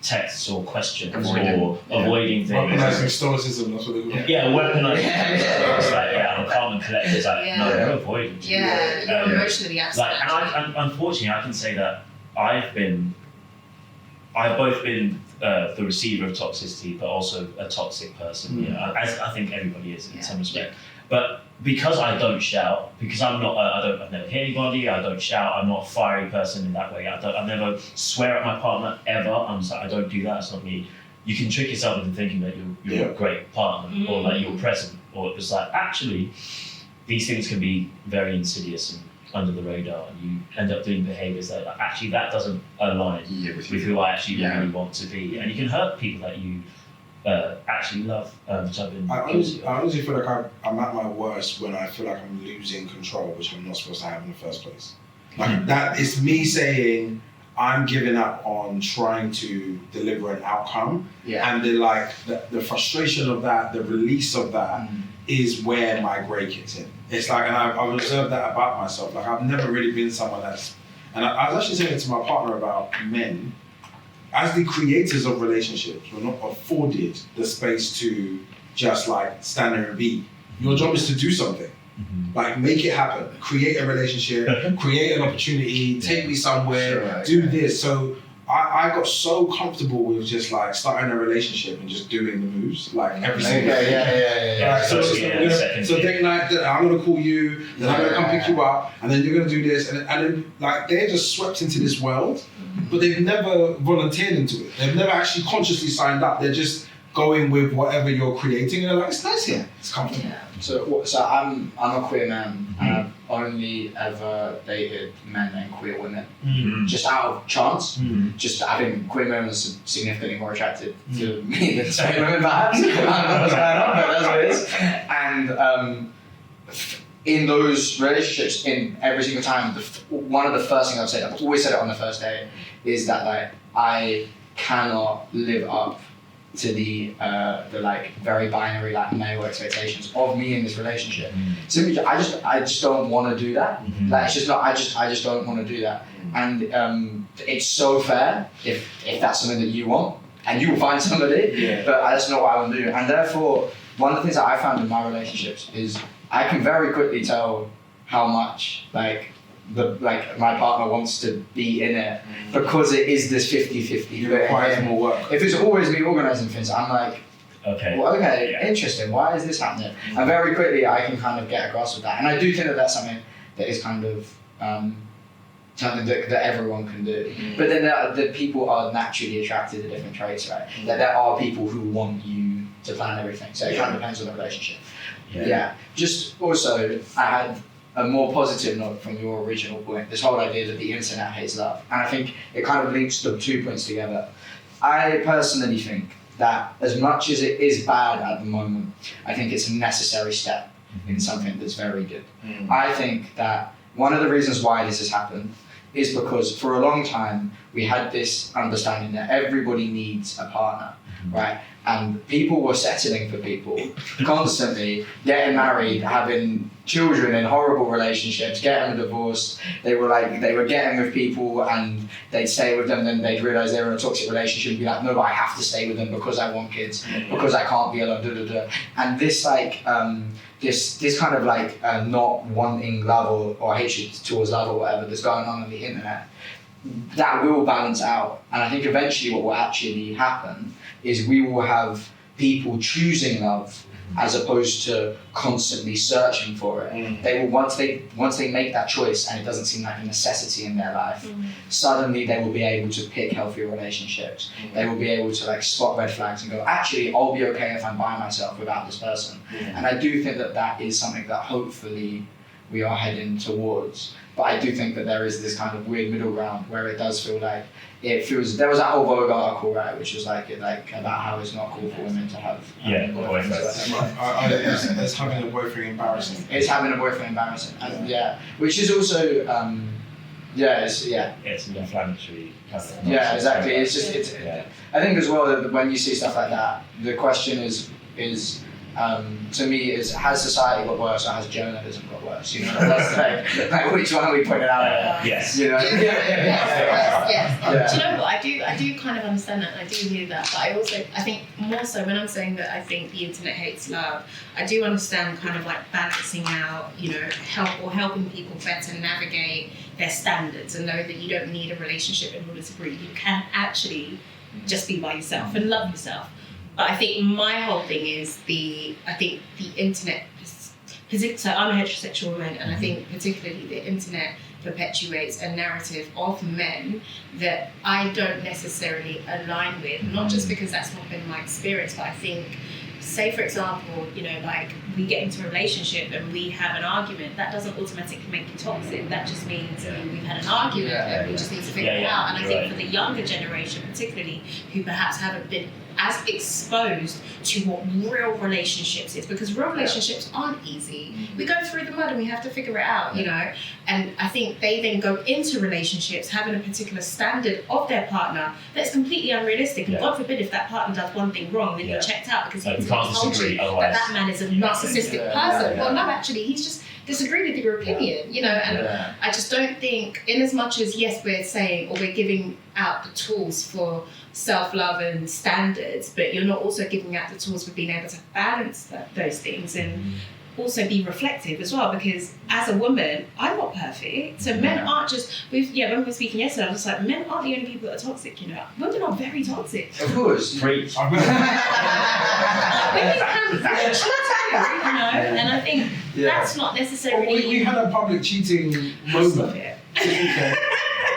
texts or questions or avoiding things. Weaponizing stoicism, that's what it was. Yeah, weaponizing. Yeah. It's like, I'm calm and collected. It's like, no, Yeah. you're avoiding. Yeah, you're emotionally absent. Like, and unfortunately, I can say that I've both been the receiver of toxicity, but also a toxic person. You know, as I think everybody is in some respect. But because I don't shout, because I'm not, I've never hit anybody. I don't shout. I'm not a fiery person in that way. I never swear at my partner ever. I'm just like, I don't do that. It's not me. You can trick yourself into thinking that you're a great partner or that you're present, or it's like actually these things can be very insidious and under the radar, and you end up doing behaviours that actually that doesn't align with who I actually really want to be, and you can hurt people that you actually love, which I've been guilty of. I honestly feel like I'm at my worst when I feel like I'm losing control, which I'm not supposed to have in the first place. Like that is me saying I'm giving up on trying to deliver an outcome, and the frustration of that, the release of that, is where my grey kicks in. It's like, and I've observed that about myself. Like I've never really been someone that's, and I was actually saying it to my partner about men, as the creators of relationships, we're not afforded the space to just like stand there and be. Your job is to do something. Like make it happen, create a relationship, create an opportunity, take me somewhere, do this. So I got so comfortable with just like starting a relationship and just doing the moves, like every single day. So date night, I'm gonna call you, then I'm gonna come pick you up, and then you're gonna do this, and then like they're just swept into this world, but they've never volunteered into it. They've never actually consciously signed up. They're just going with whatever you're creating, and they're like, it's nice here, it's comfortable. So I'm a queer man, and I've only ever dated men and queer women, just out of chance. Just I think queer men are significantly more attracted to me than straight women, perhaps. I don't know what's going on, but that's what it is. And in those relationships, in every single time, one of the first things I've said, I've always said it on the first date, is that like I cannot live up to the like very binary like male expectations of me in this relationship. Simply, I just don't want to do that. Like it's just not. I just don't want to do that. And it's so fair if that's something that you want, and you will find somebody. But that's not what I want to do. And therefore, one of the things that I found in my relationships is I can very quickly tell how much like my partner wants to be in it, because it is this 50-50. It requires more work. If it's always me organising things, I'm like, interesting, why is this happening? And very quickly I can kind of get a grasp of that. And I do think that that's something that is kind of something that everyone can do. But then the people are naturally attracted to different traits, right? That there are people who want you to plan everything. So it kind of depends on the relationship. Just also, I had a more positive note from your original point, this whole idea that the internet hates love. And I think it kind of links the 2 points together. I personally think that as much as it is bad at the moment, I think it's a necessary step in something that's very good. I think that one of the reasons why this has happened is because for a long time we had this understanding that everybody needs a partner. right? And people were settling for people constantly, getting married, having children in horrible relationships, getting divorced. They were getting with people and they'd stay with them, then they'd realise they were in a toxic relationship and be like, no, but I have to stay with them because I want kids, because I can't be alone, And this this kind of not wanting love or hatred towards love or whatever that's going on the internet, that will balance out. And I think eventually what will actually happen is we will have people choosing love as opposed to constantly searching for it. They will once they make that choice and it doesn't seem like a necessity in their life, suddenly they will be able to pick healthier relationships. They will be able to spot red flags and go, actually, I'll be okay if I'm by myself without this person. And I do think that is something that hopefully we are heading towards. But I do think that there is this kind of weird middle ground where it does feel like there was that whole Vogue article, right, which was about how it's not cool for women to have boyfriends. It's having a boyfriend embarrassing. It's having a boyfriend embarrassing, and which is also it's an inflammatory kind of exactly. It's just I think as well that when you see stuff like that, the question is to me has society got worse or has journalism got worse? You know, that's like which one are we putting out? Yes. You know. Yes. Do you know what? I do kind of understand that. And I do hear that, but I think more so when I'm saying that I think the internet hates love, I do understand kind of balancing out, helping people better navigate their standards and know that you don't need a relationship in order to breathe. You can actually just be by yourself and love yourself. But I think my whole thing is the internet, so I'm a heterosexual woman, and I think particularly the internet perpetuates a narrative of men that I don't necessarily align with, not just because that's not been my experience, but I think, say for example, we get into a relationship and we have an argument, that doesn't automatically make you toxic. That just means we've had an argument and we just need to figure it out. And I think for the younger generation particularly, who perhaps haven't been as exposed to what real relationships is, because real relationships aren't easy. We go through the mud and we have to figure it out, and I think they then go into relationships having a particular standard of their partner that's completely unrealistic, and God forbid if that partner does one thing wrong, then you're checked out because he told you that man is a narcissistic person. Well, no, actually he's just disagreed with your opinion, and I just don't think, in as much as yes we're saying or we're giving out the tools for self-love and standards, but you're not also giving out the tools for being able to balance those things and also be reflective as well, because as a woman, I'm not perfect. So men aren't just, when we were speaking yesterday, I was just like, men aren't the only people that are toxic, Women are very toxic. Of course. Preach. Women can be very too, and I think that's not necessarily... We had a public cheating moment. Okay.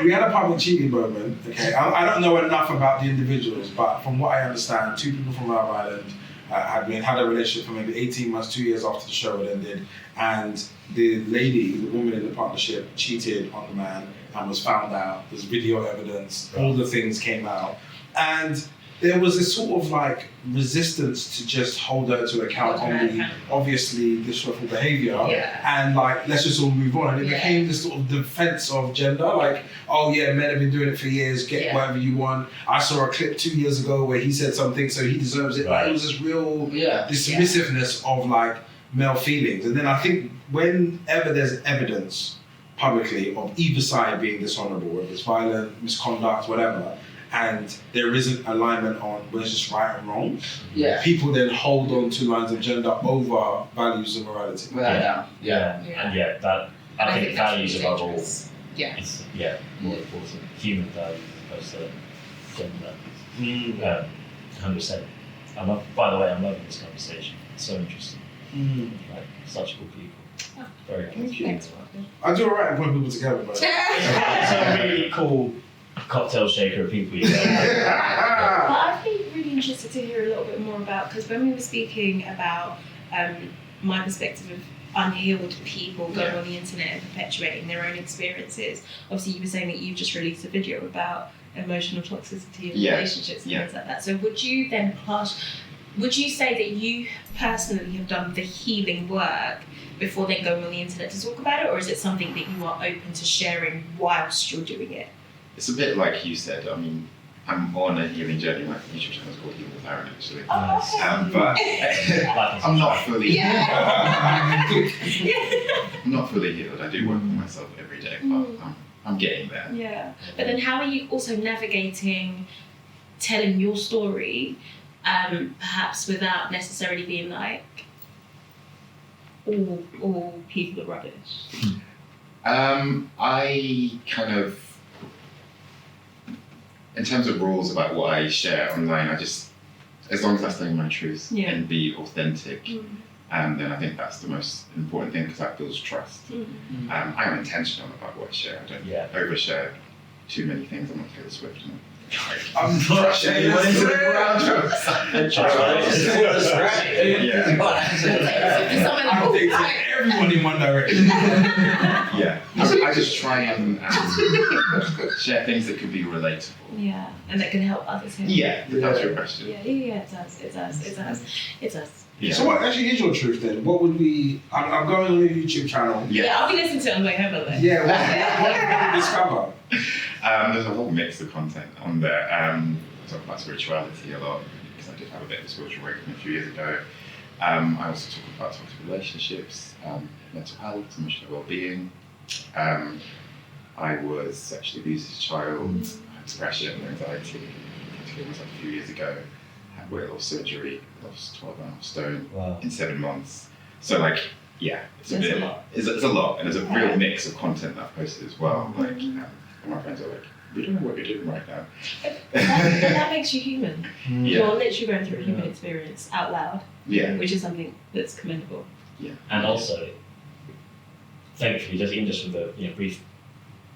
We had a public cheating moment, okay. I don't know enough about the individuals, but from what I understand, two people from Rhode Island had a relationship for maybe 18 months, 2 years after the show had ended, and the woman in the partnership, cheated on the man and was found out. There's video evidence, all the things came out, and there was this sort of resistance to just hold her to account on the obviously disrespectful behaviour, and let's just all move on. And it became this sort of defence of gender, men have been doing it for years, get whatever you want. I saw a clip 2 years ago where he said something, so he deserves it. It was this real dismissiveness of male feelings. And then I think whenever there's evidence publicly of either side being dishonourable, whether it's violent, misconduct, whatever, and there isn't alignment on what's just right and wrong, people then hold on to lines of gender over values and morality. Without doubt. And I think values above all. Yes. It's more important. Human values as opposed to gender values. 100%. By the way, I'm loving this conversation. It's so interesting. Such cool people. Very cool. Thanks, I do alright in putting people together, but it's a really cool cocktail shaker of people you know. But I'd be really interested to hear a little bit more about, because when we were speaking about my perspective of unhealed people going on the internet and perpetuating their own experiences, obviously you were saying that you just released a video about emotional toxicity in relationships and things like that. So would you say that you personally have done the healing work before then going on the internet to talk about it, or is it something that you are open to sharing whilst you're doing it? It's a bit like you said. I mean, I'm on a healing journey. My YouTube channel is called Heal with Aaron, actually. Nice. But I'm not fully I'm not fully healed. I do work on myself every day, but I'm getting there. Yeah. But then how are you also navigating telling your story, perhaps without necessarily being like, all people are rubbish? I kind of, in terms of rules about what I share online, I just, as long as I stay in my truth and be authentic, then I think that's the most important thing, because that builds trust. I am intentional about what I share. I don't overshare too many things. I'm not Taylor Swift. I'm not sharing I'm taking everyone in one direction. I just try and share things that could be relatable. Yeah, and that can help others. Yeah, that's your question. Yeah, it does. Yeah. So what actually is your truth then? What would we? I'm going on your YouTube channel. Yeah, I'll be listening to it on the way home, by the way. Yeah, what did you discover? There's a whole mix of content on there. I talk about spirituality a lot, because I did have a bit of a spiritual awakening a few years ago. I also talk about toxic relationships, mental health, emotional well-being. I was sexually abused as a child, depression, anxiety. I had to kill myself a few years ago. Had weight loss surgery, lost 12.5 stone in 7 months. So it's a bit. It's a lot, and there's a real mix of content that I've posted as well. My friends are like, we don't know what you're doing right now. But that makes you human. You're literally going through a human experience out loud. Yeah. Which is something that's commendable. Yeah. And also, thankfully, just with the brief,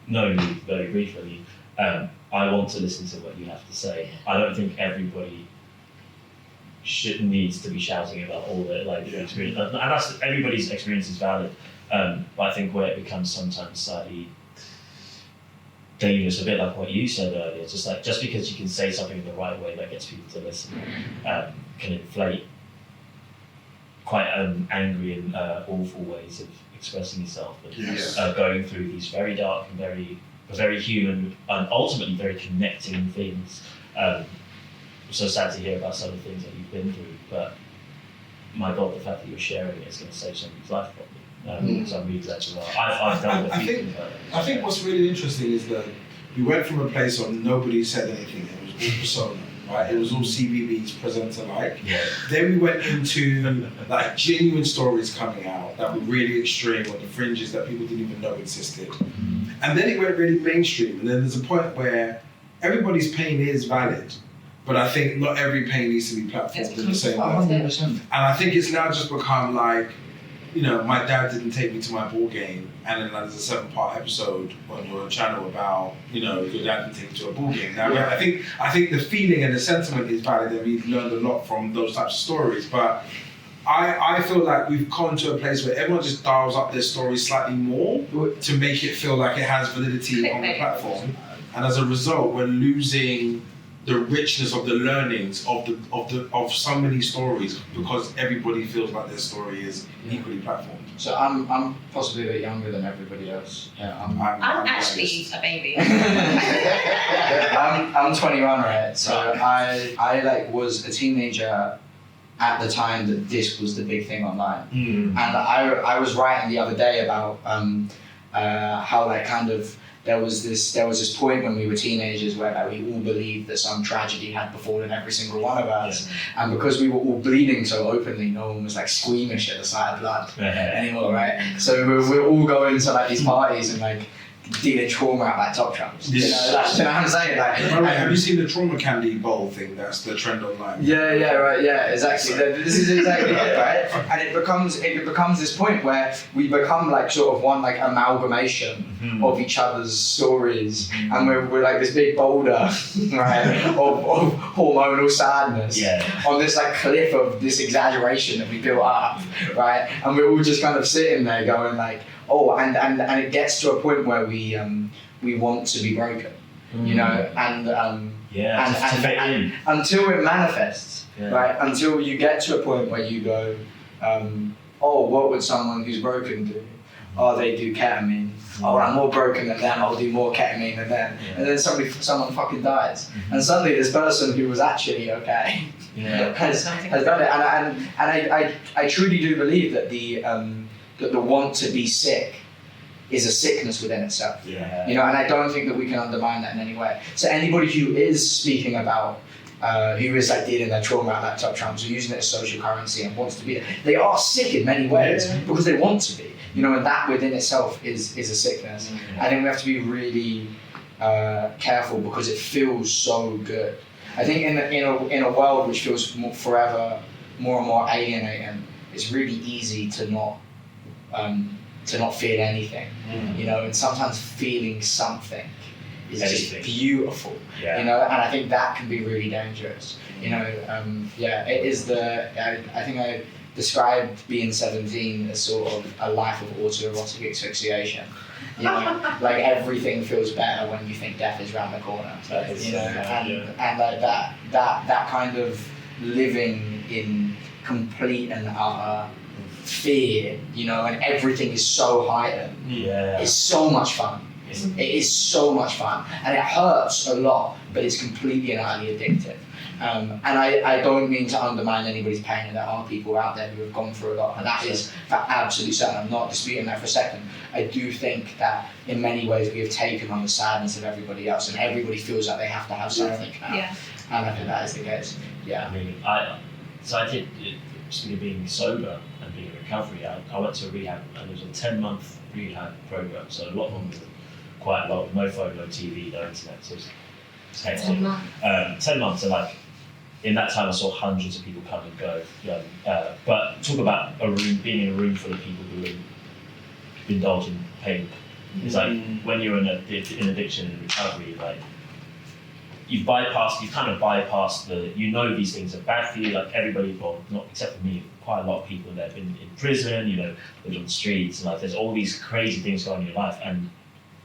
knowing you very briefly, I want to listen to what you have to say. I don't think everybody needs to be shouting about all the experience, and that's everybody's experience is valid. But I think where it becomes sometimes slightly dangerous, a bit like what you said earlier, just because you can say something in the right way that gets people to listen, can inflate quite angry and awful ways of expressing yourself and going through these very dark and very human and ultimately very connecting things. I'm so sad to hear about some of the things that you've been through, but my God, the fact that you're sharing it is going to save somebody's life probably. So I'm really glad you are. I've done a few things like that. I think what's really interesting is that we went from a place where nobody said anything. It was all persona, right? It was all CBBS present alike. Yeah. Then we went into genuine stories coming out that were really extreme, or the fringes that people didn't even know existed. And then it went really mainstream. And then there's a point where everybody's pain is valid, but I think not every pain needs to be platformed in the same way. 100%. And I think it's now just become my dad didn't take me to my ball game, and then there's a 7-part episode on your channel about, your dad didn't take you to a ball game. Now, I think the feeling and the sentiment is valid, and we've learned a lot from those types of stories, but I feel like we've gone to a place where everyone just dials up their story slightly more to make it feel like it has validity on the platform, and as a result, we're losing the richness of the learnings of so many stories, because everybody feels like their story is equally platformed. So I'm possibly a bit younger than everybody else. Yeah, I'm actually a baby. I'm 21, right? So I was a teenager at the time that this was the big thing online, and I was writing the other day about how there was this point when we were teenagers where we all believed that some tragedy had befallen every single one of us, and because we were all bleeding so openly, no one was squeamish at the sight of blood anymore, right? So we're all going to these parties and dealing trauma out top trumps. You know what I'm saying? Have you seen the trauma candy bowl thing? That's the trend online. Yeah, exactly. This is exactly it, right? And it becomes this point where we become one amalgamation of each other's stories, and we're this big boulder, right, of hormonal sadness on this cliff of this exaggeration that we built up, right? And we're all just kind of sitting there going and it gets to a point where we want to be broken, and until it manifests, right? Until you get to a point where you go, what would someone who's broken do? oh, they do ketamine. Oh, I'm more broken than them. I'll do more ketamine than them. And then someone fucking dies, and suddenly this person who was actually okay has done it. And I truly do believe that the want to be sick is a sickness within itself. Yeah. You know, and I don't think that we can undermine that in any way. So anybody who is speaking about, who is like dealing their trauma at laptop trumps, or using it as social currency and wants to be, they are sick in many ways because they want to be. You know, and that within itself is a sickness. I think we have to be really careful because it feels so good. I think in a world which feels forever more and more alienating, it's really easy to not feel anything. You know, and sometimes feeling something is just beautiful. You know, and I think that can be really dangerous. You know, it is I think I described being 17 as sort of a life of autoerotic asphyxiation. You know, like everything feels better when you think death is around the corner. You know, and like that kind of living in complete and utter fear, you know, and everything is so heightened. It's so much fun. It is so much fun, and it hurts a lot, but it's completely and utterly addictive. And I don't mean to undermine anybody's pain, and there are people out there who have gone through a lot, and that is for absolute certain. I'm not disputing that for a second. I do think that in many ways we have taken on the sadness of everybody else, and everybody feels like they have to have something now. And I think that is the case. I mean, I did, speaking of being sober and being in recovery, I went to a rehab, and it was a 10-month rehab program, so a lot longer than quite a lot, no phone, no TV, no internet, so it was hectic. 10 months. 10 months, and like, in that time I saw hundreds of people come and go. But talk about being in a room full of people who indulge in pain. It's like when you're in addiction and recovery, like you've kind of bypassed you know these things are bad for you, like everybody, well, not except for me, quite a lot of people that have been in prison, you know, lived on the streets, and like there's all these crazy things going on in your life, and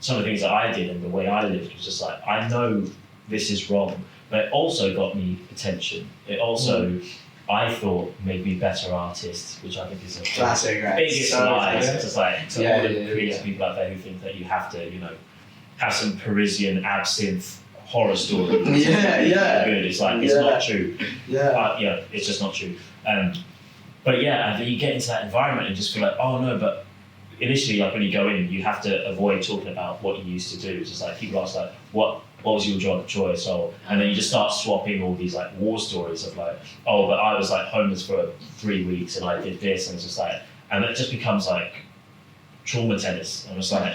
some of the things that I did and the way I lived was just like, I know this is wrong, but it also got me attention. It also, I thought, made me a better artist, which I think is a classic, right? biggest lie. It's just like, all the creative people out there who think that you have to, you know, have some Parisian absinthe horror story. Good. It's like, it's not true. It's just not true. But and then you get into that environment and just feel like, oh no, but initially, like when you go in, you have to avoid talking about what you used to do. It's just like people ask like, what was your job choice? And then you just start swapping all these like war stories of like, oh, but I was like homeless for 3 weeks and I did this, and it's just like, and it just becomes like trauma tennis. And it's like,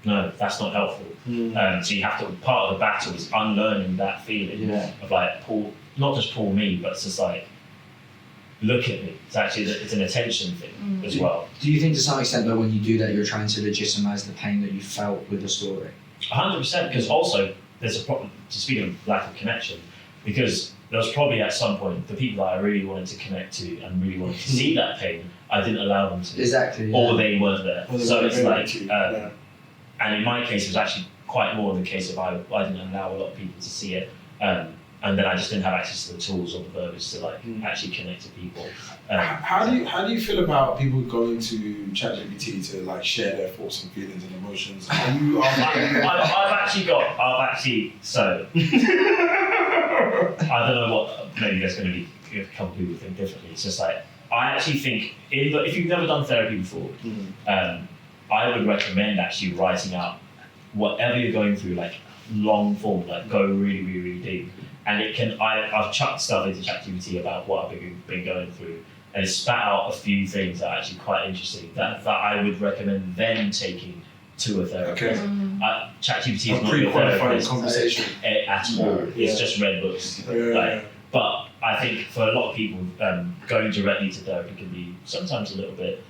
no, that's not helpful. So you have to, part of the battle is unlearning that feeling of like, not just poor me, but it's just like, look at me. It's an attention thing as well. Do you think to some extent though when you do that you're trying to legitimize the pain that you felt with the story? 100%, because also there's a problem, to speak of lack of connection, because there was probably at some point the people that I really wanted to connect to and really wanted to see that pain, I didn't allow them to. Exactly. Or they weren't there. So it's like, and in my case it was actually quite more the case of I didn't allow a lot of people to see it. And then I just didn't have access to the tools or the verbiage to like actually connect to people. How do you feel about people going to ChatGPT to like share their thoughts and feelings and emotions? So I don't know what, maybe there's going to be a couple of people who think differently. It's just like, I actually think if you've never done therapy before, I would recommend actually writing out whatever you're going through, like long form, like go really, really, really deep. And I've chucked stuff into ChatGPT about what I've been going through, and it's spat out a few things that are actually quite interesting that I would recommend them taking to a therapist. ChatGPT is not your therapist conversation at all. It's just read books. But I think for a lot of people, going directly to therapy can be sometimes a little bit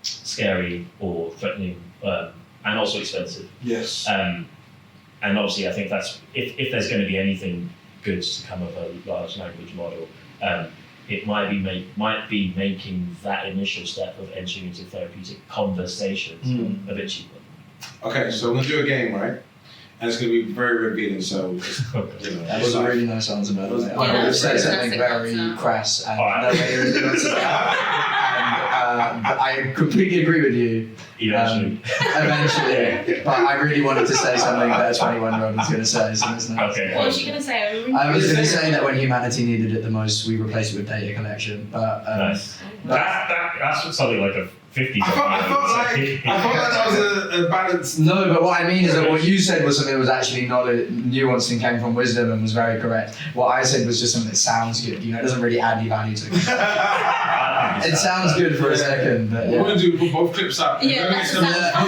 scary or threatening, and also expensive. Yes. And obviously, I think that's if there's going to be anything good to come of a large language model, it might be making that initial step of entering into therapeutic conversations a bit cheaper. Okay, so we're gonna do a game, right? And it's gonna be very revealing. So that was a really nice answer, by the way. Yeah, I would say that's something fantastic very answer. crass and All right. nobody was going to say that. I completely agree with you. Eventually. Eventually. But I really wanted to say something that a 21-year-old was going to say, so it's not. Okay. What was she going to say? I was going to say that when humanity needed it the most, we replaced it with data collection. But Nice. That's something like a 50. I felt like that was a balance. no, but what I mean is that what you said was something that was actually not nuanced and came from wisdom and was very correct. What I said was just something that sounds good. You know, it doesn't really add any value to it. It sounds good for a second. But What we're going to do, put both clips up. Yeah,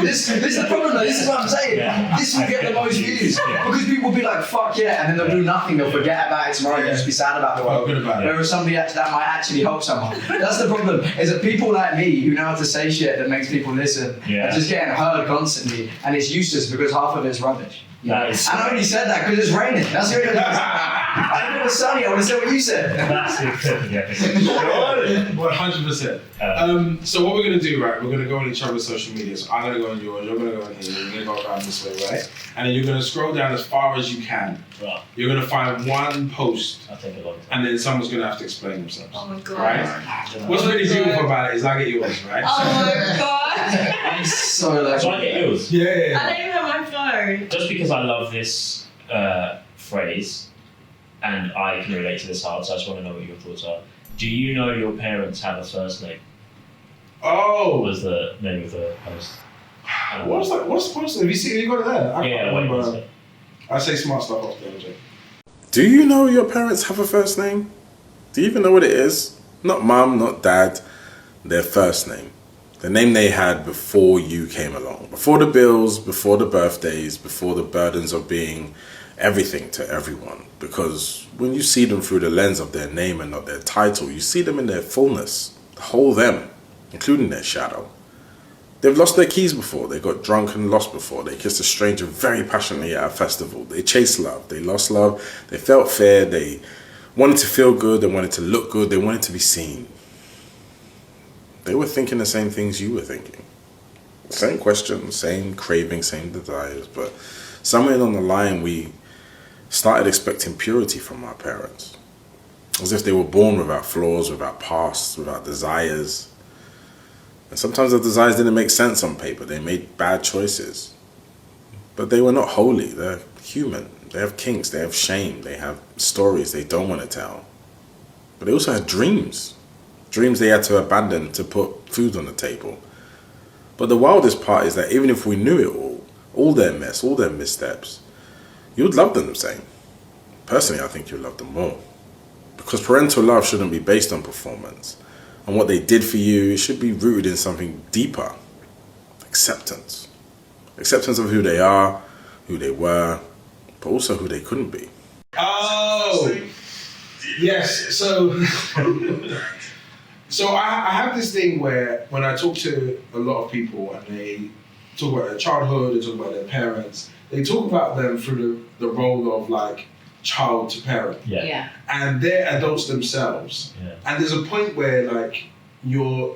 This is the problem though, this is what I'm saying. Yeah. This will get the most views. Yeah. Because people will be like, fuck yeah, and then they'll do nothing, they'll forget about it tomorrow and just be sad about the world. Good about it. Whereas somebody that might actually help someone. That's the problem, is that people like me who know how to say shit that makes people listen Yeah. are just getting heard constantly, and it's useless because half of it's rubbish. That is And I only said that because it's raining. That's the only reason. If it was sunny, I would have said what you said. That's the clip of the episode. 100%. So what we're going to do, right, we're going to go on each other's social media. So I'm going to go on yours, you're going to go on here, you're going to go around this way, right? And then you're going to scroll down as far as you can. Right. You're going to find one post, I'll take a long time. and then someone's going to have to explain themselves. Oh my god. Right? What's really beautiful about it is I get yours, right? Oh my god. I'm so lucky. So I get yours. Yeah. I don't even have my phone. Just because I love this phrase and I can relate to this hard, so I just want to know what your thoughts are. Do you know your parents have a first name? Oh. Was the name of the host? What's that? What's supposed to? Have you seen? You got it there? I Yeah, can't wait, remember. what's it? I say smart stuff off there, Jay. Do you know your parents have a first name? Do you even know what it is? Not mum, not dad. Their first name. The name they had before you came along. Before the bills, before the birthdays, before the burdens of being everything to everyone. Because when you see them through the lens of their name and not their title, you see them in their fullness. The whole them, including their shadow. They've lost their keys before. They got drunk and lost before. They kissed a stranger very passionately at a festival. They chased love. They lost love. They felt fear. They wanted to feel good. They wanted to look good. They wanted to be seen. They were thinking the same things you were thinking. Same questions, same cravings, same desires. But somewhere along the line, we started expecting purity from our parents. As if they were born without flaws, without pasts, without desires. And sometimes the desires didn't make sense on paper. They made bad choices. But they were not holy. They're human. They have kinks. They have shame. They have stories they don't want to tell. But they also had dreams. Dreams they had to abandon to put food on the table. But the wildest part is that even if we knew it all their mess, all their missteps, you would love them the same. Personally, I think you'd love them more. Because parental love shouldn't be based on performance. And what they did for you, it should be rooted in something deeper. Acceptance. Acceptance of who they are, who they were, but also who they couldn't be. Oh! Yes, so... So I have this thing where when I talk to a lot of people and they talk about their childhood, they talk about their parents, they talk about them through the role of like child to parent. Yeah. And they're adults themselves. Yeah. And there's a point where like your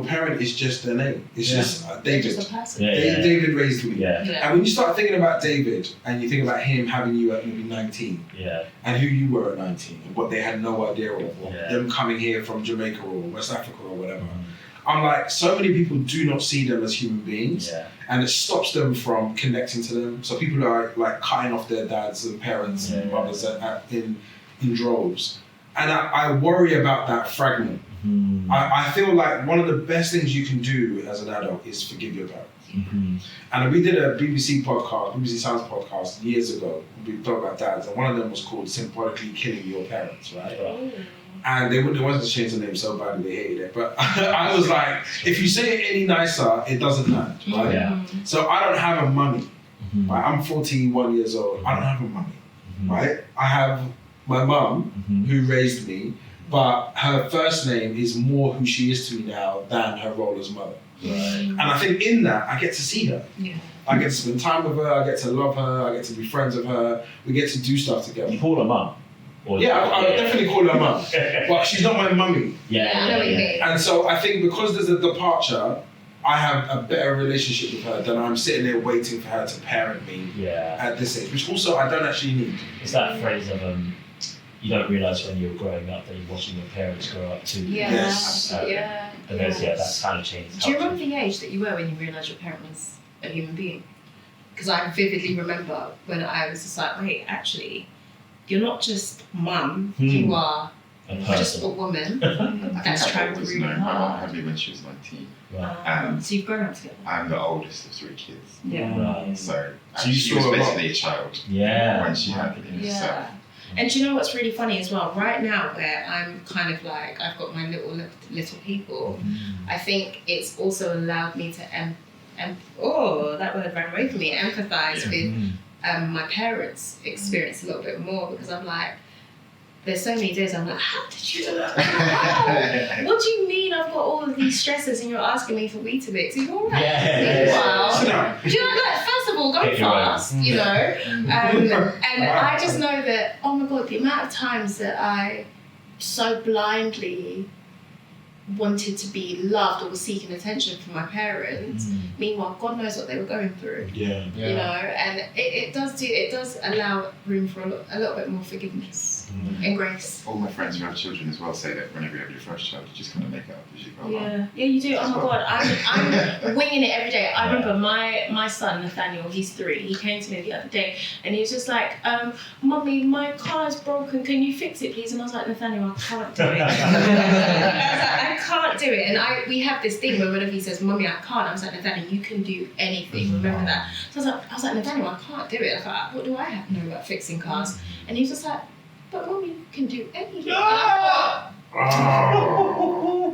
parent is just their name. It's just David. Just a person. Yeah. David raised me. Yeah. And when you start thinking about David and you think about him having you at maybe 19 Yeah. and who you were at 19 and what they had no idea of, or Yeah. them coming here from Jamaica or West Africa or whatever. I'm like, so many people do not see them as human beings, Yeah. and it stops them from connecting to them. So people are like cutting off their dads and parents and mothers in droves. And I worry about that fragment. Mm-hmm. I feel like one of the best things you can do as an adult is forgive your parents. Mm-hmm. And we did a BBC Sounds podcast years ago. We talked about dads, and one of them was called Symbolically Killing Your Parents, right? Oh. And they wanted to change the name so badly they hated it. But I was like, if you say it any nicer, it doesn't land, right? Yeah. So I don't have a mummy. Mm-hmm. Right? I'm 41 years old. I don't have a mummy, Mm-hmm. right? I have my mum Mm-hmm. who raised me, but her first name is more who she is to me now than her role as mother. Right. And I think in that, I get to see her. Yeah. I get to spend time with her, I get to love her, I get to be friends with her, we get to do stuff together. You call her mum? Or Yeah, I would definitely call her mum, but she's not my mummy. Yeah, I know what you mean. And so I think because there's a departure, I have a better relationship with her than I'm sitting there waiting for her to parent me Yeah. at this age, which also I don't actually need. It's that phrase of you don't realise when you're growing up that you're watching your parents grow up too. Yeah. Yes. Yeah. And there's that kind of changed. Do you remember the age that you were when you realised your parent was a human being? Because I vividly remember when I was just like, wait, actually, you're not just mum, you are just a woman that's trying really My mum hard. had me when she was 19. So you've grown up together? I'm the oldest of 3 kids. Yeah. Right. So you she saw was a lot. basically a child when she had me. Yeah. And do you know what's really funny as well? Right now, where I'm kind of like, I've got my little people, I think it's also allowed me to, that word ran away from me, empathise with my parents' experience a little bit more, because I'm like, there's so many days I'm like, how did you do that? How? What do you mean I've got all of these stresses and you're asking me for Weetabix? Are you all right? Meanwhile, do you know, like, first of all, go fast, you know? And I just know that, oh my God, the amount of times that I so blindly wanted to be loved or was seeking attention from my parents. Meanwhile, God knows what they were going through. Yeah. You know, and it does allow room for a little bit more forgiveness and grace. All my friends who have children as well say that whenever you have your first child, you just kind of make it up as you go along. Yeah, you do. Oh my God, I'm winging it every day. I remember my son Nathaniel, he's 3. He came to me the other day and he was just like, "Mummy, my car's broken. Can you fix it, please?" And I was like, "Nathaniel, I can't do it." I can't do it. And we have this thing where whenever he says, "Mummy, I can't," I was like, "Nathaniel, you can do anything. Remember that." So I was like, "Nathaniel, I can't do it. Like, what do I have to know about fixing cars?" And he was just like, "But Mummy can do anything."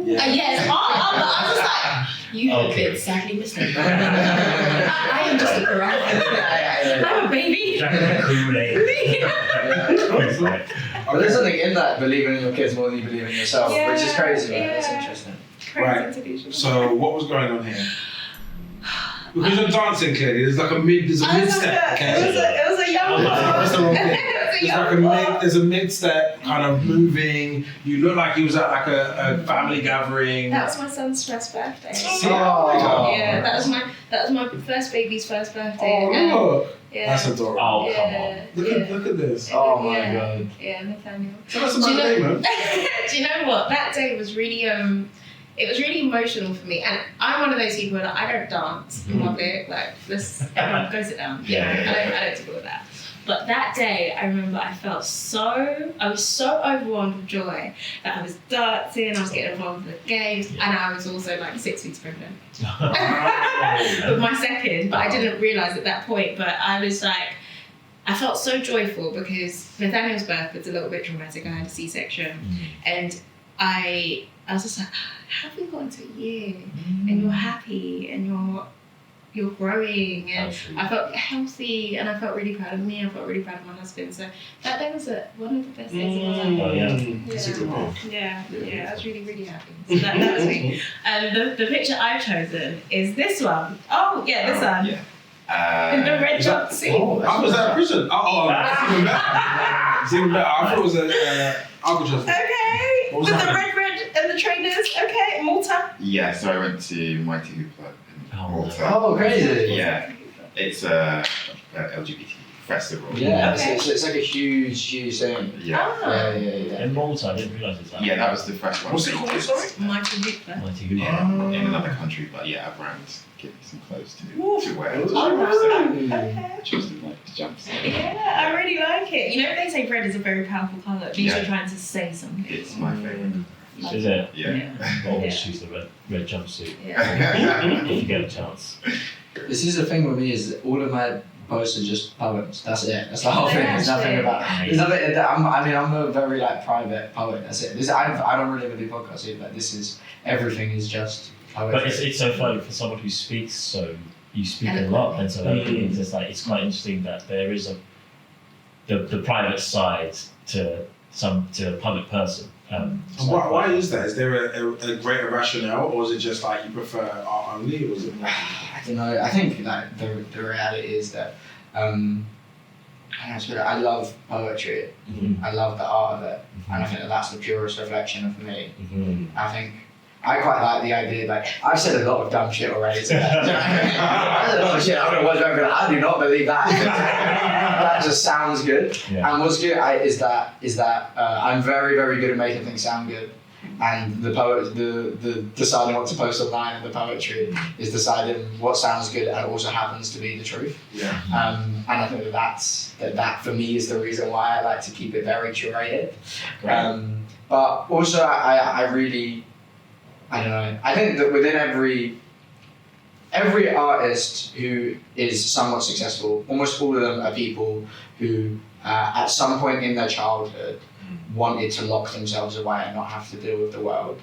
Yes. I was just like, you have been sadly mistaken. I am just a girl. I'm a baby. But there's something in that, believing in your kids more than you believe in yourself, which is crazy. Right? That's interesting. Right. So what was going on here? Because you're dancing clearly, there's a mid step. It was a young That's the wrong thing. There's a mid step kind of moving. You look like you was at like a family gathering. That was my son's first birthday. Oh. Yeah, that was my first baby's first birthday. Oh, look. Yeah. That's adorable. Oh, come on. Look at this. Oh my God. Yeah, Nathaniel. Tell us about the day, man. Do you know what? That day was really it was really emotional for me, and I'm one of those people that I don't dance in public. Like, everyone go sit down. I don't do all of that. But that day, I remember I was so overwhelmed with joy that I was dancing, I was getting involved with the games, and I was also like 6 weeks pregnant with my second. But I didn't realise at that point. But I was like, I felt so joyful because Nathaniel's birth was a little bit traumatic. I had a C-section, and I was just like, have we gotten to a year and you're happy and you're growing, and I felt healthy, and I felt really proud of me. I felt really proud of my husband. So that day was one of the best days of my life. Yeah, I was really, really happy. So that was me. And the picture I've chosen is this one. Oh yeah, this one. Yeah. In the red jumpsuit. I was at prison. That's even better. It's even better. I thought it was Alcatraz. Okay. What was With that? the red and the trainers. Okay, Malta. Yeah, so I went to Mighty Hooper in Malta. Oh, crazy. Yeah, it's a LGBT festival. Yeah, Okay. it's like a huge thing. Yeah. Ah. Yeah. In Malta, I didn't realise it's that. Yeah, that was the first one. What's it called, sorry? Michael Hooper. Mighty Hooper. Yeah, in another country, but yeah, a brand gave me some clothes to wear. To Okay. I chose the like jumpsuit. Yeah, I really like it. You know, they say red is a very powerful colour. It means you're trying to say something. It's my favourite. Is it? Yeah. I always choose the red jumpsuit. Yeah. If you get a chance. This is the thing with me, is all of my posts are just poems. That's it. That's the whole thing. There's nothing about. There's nothing. I'm a very like private poet. That's it. I don't really ever do podcasts either. Like, everything is just poetry. But it's so funny for someone who speaks, so you speak a lot, and so it's just like, it's quite interesting that there is the private side to a public person. And why is that? Is there a greater rationale, or is it just like you prefer art only, or is it more? I don't know. I think like the reality is that I love poetry. I love the art of it, and I think that's the purest reflection of me. I think I quite like the idea. Like, I've said a lot of dumb shit already today. I said a lot of shit. I don't know what's going on. I do not believe that. That just sounds good. Yeah. And what's good is that I'm very, very good at making things sound good. and the poet, the deciding what to post online and the poetry is deciding what sounds good and also happens to be the truth. Yeah. And I think that for me is the reason why I like to keep it very curated. But also I really, I don't know, I think that within every artist who is somewhat successful, almost all of them are people who at some point in their childhood wanted to lock themselves away and not have to deal with the world.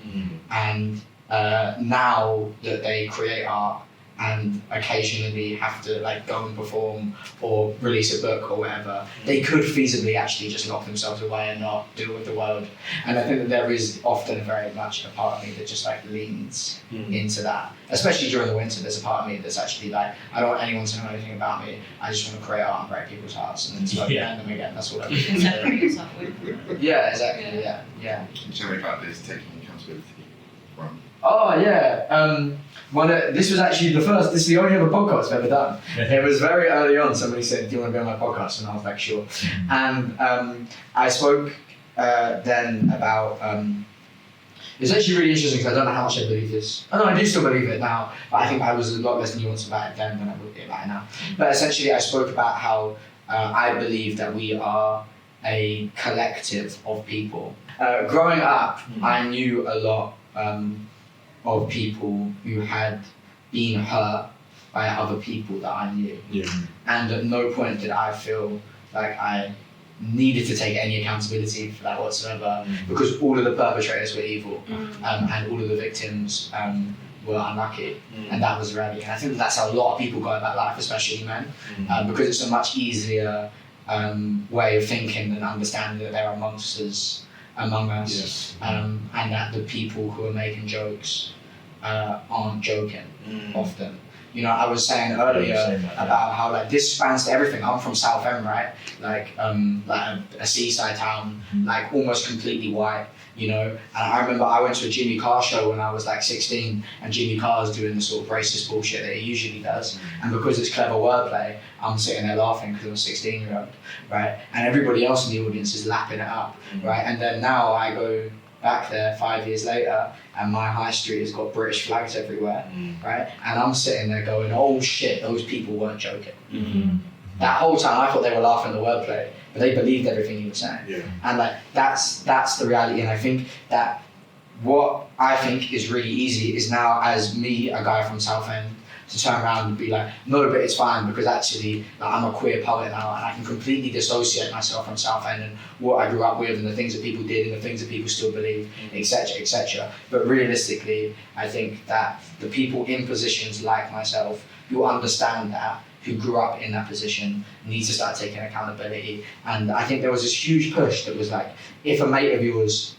And now that they create art and occasionally have to like go and perform or release a book or whatever, they could feasibly actually just lock themselves away and not deal with the world. And I think that there is often very much a part of me that just like leans into that. Especially during the winter, there's a part of me that's actually like, I don't want anyone to know anything about me. I just want to create art and break people's hearts and then slowly end them again. That's what I do. Separate yourself with. Yeah, exactly. Yeah. Can you tell me about this taking accountability from? Oh yeah. This was actually this is the only other podcast I've ever done. It was very early on, somebody said, do you want to be on my podcast? And I was like, sure. And I spoke then about, it's actually really interesting because I don't know how much I believe this. Oh no, I do still believe it now, but I think I was a lot less nuanced about it then than I would be about it now. But essentially I spoke about how I believe that we are a collective of people. Growing up, I knew a lot of people who had been hurt by other people that I knew. And at no point did I feel like I needed to take any accountability for that whatsoever, because all of the perpetrators were evil and all of the victims were unlucky, and that was reality. And I think that's how a lot of people go about life, especially men, because it's a much easier way of thinking than understanding that there are monsters among us, and that the people who are making jokes aren't joking often. You know, I was saying earlier about how like this spans to everything. I'm from Southend, right? Like a seaside town, like almost completely white. You know, and I remember I went to a Jimmy Carr show when I was like 16, and Jimmy Carr's doing the sort of racist bullshit that he usually does. And because it's clever wordplay, I'm sitting there laughing because I'm a 16-year-old, right? And everybody else in the audience is lapping it up, right? And then now I go back there 5 years later, and my high street has got British flags everywhere, right? And I'm sitting there going, oh shit, those people weren't joking. That whole time I thought they were laughing at the wordplay, but they believed everything he was saying. And like that's the reality. And I think that what I think is really easy is now, as me, a guy from Southend, to turn around and be like, no, but it's fine because actually like, I'm a queer poet now and I can completely dissociate myself from Southend and what I grew up with and the things that people did and the things that people still believe, etc., etc. But realistically, I think that the people in positions like myself who understand that, who grew up in that position, need to start taking accountability. And I think there was this huge push that was like, if a mate of yours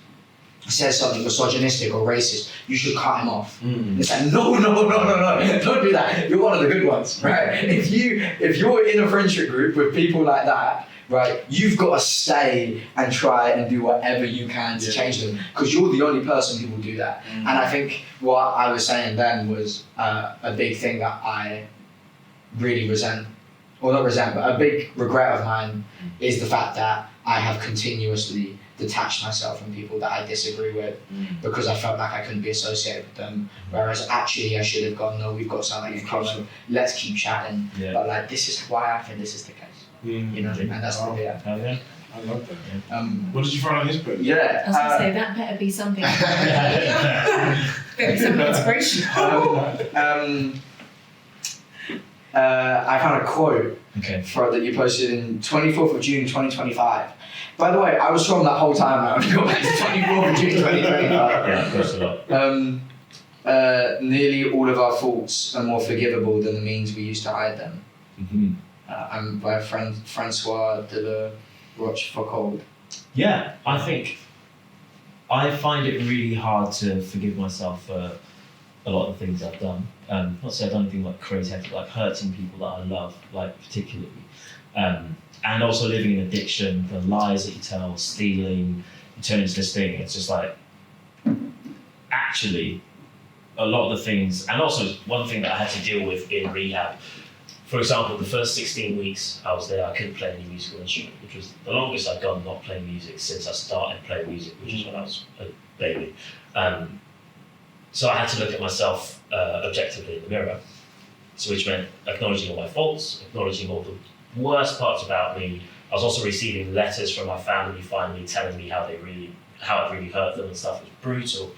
says something misogynistic or racist, you should cut him off. It's like, no, don't do that. You're one of the good ones, right? If you're in a friendship group with people like that, right, you've got to stay and try and do whatever you can to change them, because you're the only person who will do that. And I think what I was saying then was a big thing that I really resent, or not resent, but a big regret of mine is the fact that I have continuously detached myself from people that I disagree with because I felt like I couldn't be associated with them, whereas actually I should have gone, no, we've got something in common, let's keep chatting. But like, this is why I think this is the case, you know, and that's the idea. I love that. What did you find on his book? Yeah. I was going to say, that better be something. Better be something inspirational. I found a quote that you posted in 24th of June 2025. By the way, I was from that whole time now. I've got back to 24th of June 2025. Yeah, of course a lot. Nearly all of our faults are more forgivable than the means we use to hide them. I'm by Francois de la Rochefoucauld. Yeah, I think I find it really hard to forgive myself for a lot of the things I've done. Not to say I've done anything like crazy, like hurting people that I love, like particularly. And also living in addiction, the lies that you tell, stealing, you turn into this thing. It's just like, actually, a lot of the things, and also one thing that I had to deal with in rehab, for example, the first 16 weeks I was there, I couldn't play any musical instrument, which was the longest I'd gone not playing music since I started playing music, which is when I was baby. So I had to look at myself objectively in the mirror, so which meant acknowledging all my faults, acknowledging all the worst parts about me. I was also receiving letters from my family finally telling me how it really hurt them and stuff. It was brutal.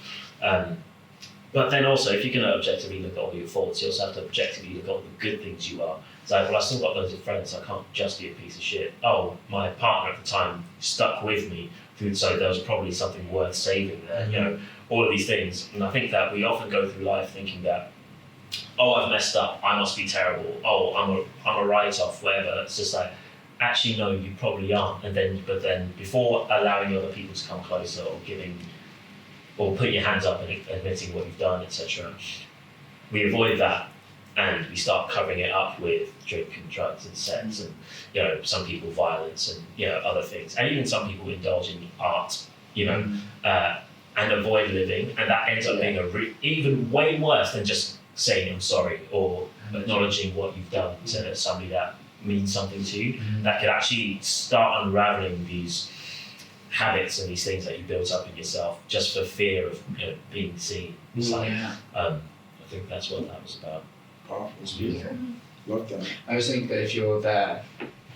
But then also, if you're going to objectively look at all your faults, you also have to objectively look at all the good things you are. It's like, well, I've still got loads of friends, so I can't just be a piece of shit. Oh, my partner at the time stuck with me, so there was probably something worth saving there. You know, all of these things. And I think that we often go through life thinking that, oh, I've messed up, I must be terrible. Oh, I'm a write-off, whatever. It's just like, actually, no, you probably aren't. But then before allowing other people to come closer or putting your hands up and admitting what you've done, etc., we avoid that and we start covering it up with drink and drugs and sex and, you know, some people violence and, you know, other things. And even some people indulge in art, you know, and avoid living. And that ends up being even way worse than just saying I'm sorry or acknowledging what you've done to somebody that means something to you. That could actually start unraveling these habits and these things that you built up in yourself just for fear of, you know, being seen. It's like, I think that's what that was about. Powerful. It's beautiful. Love that. I always think that if you're there,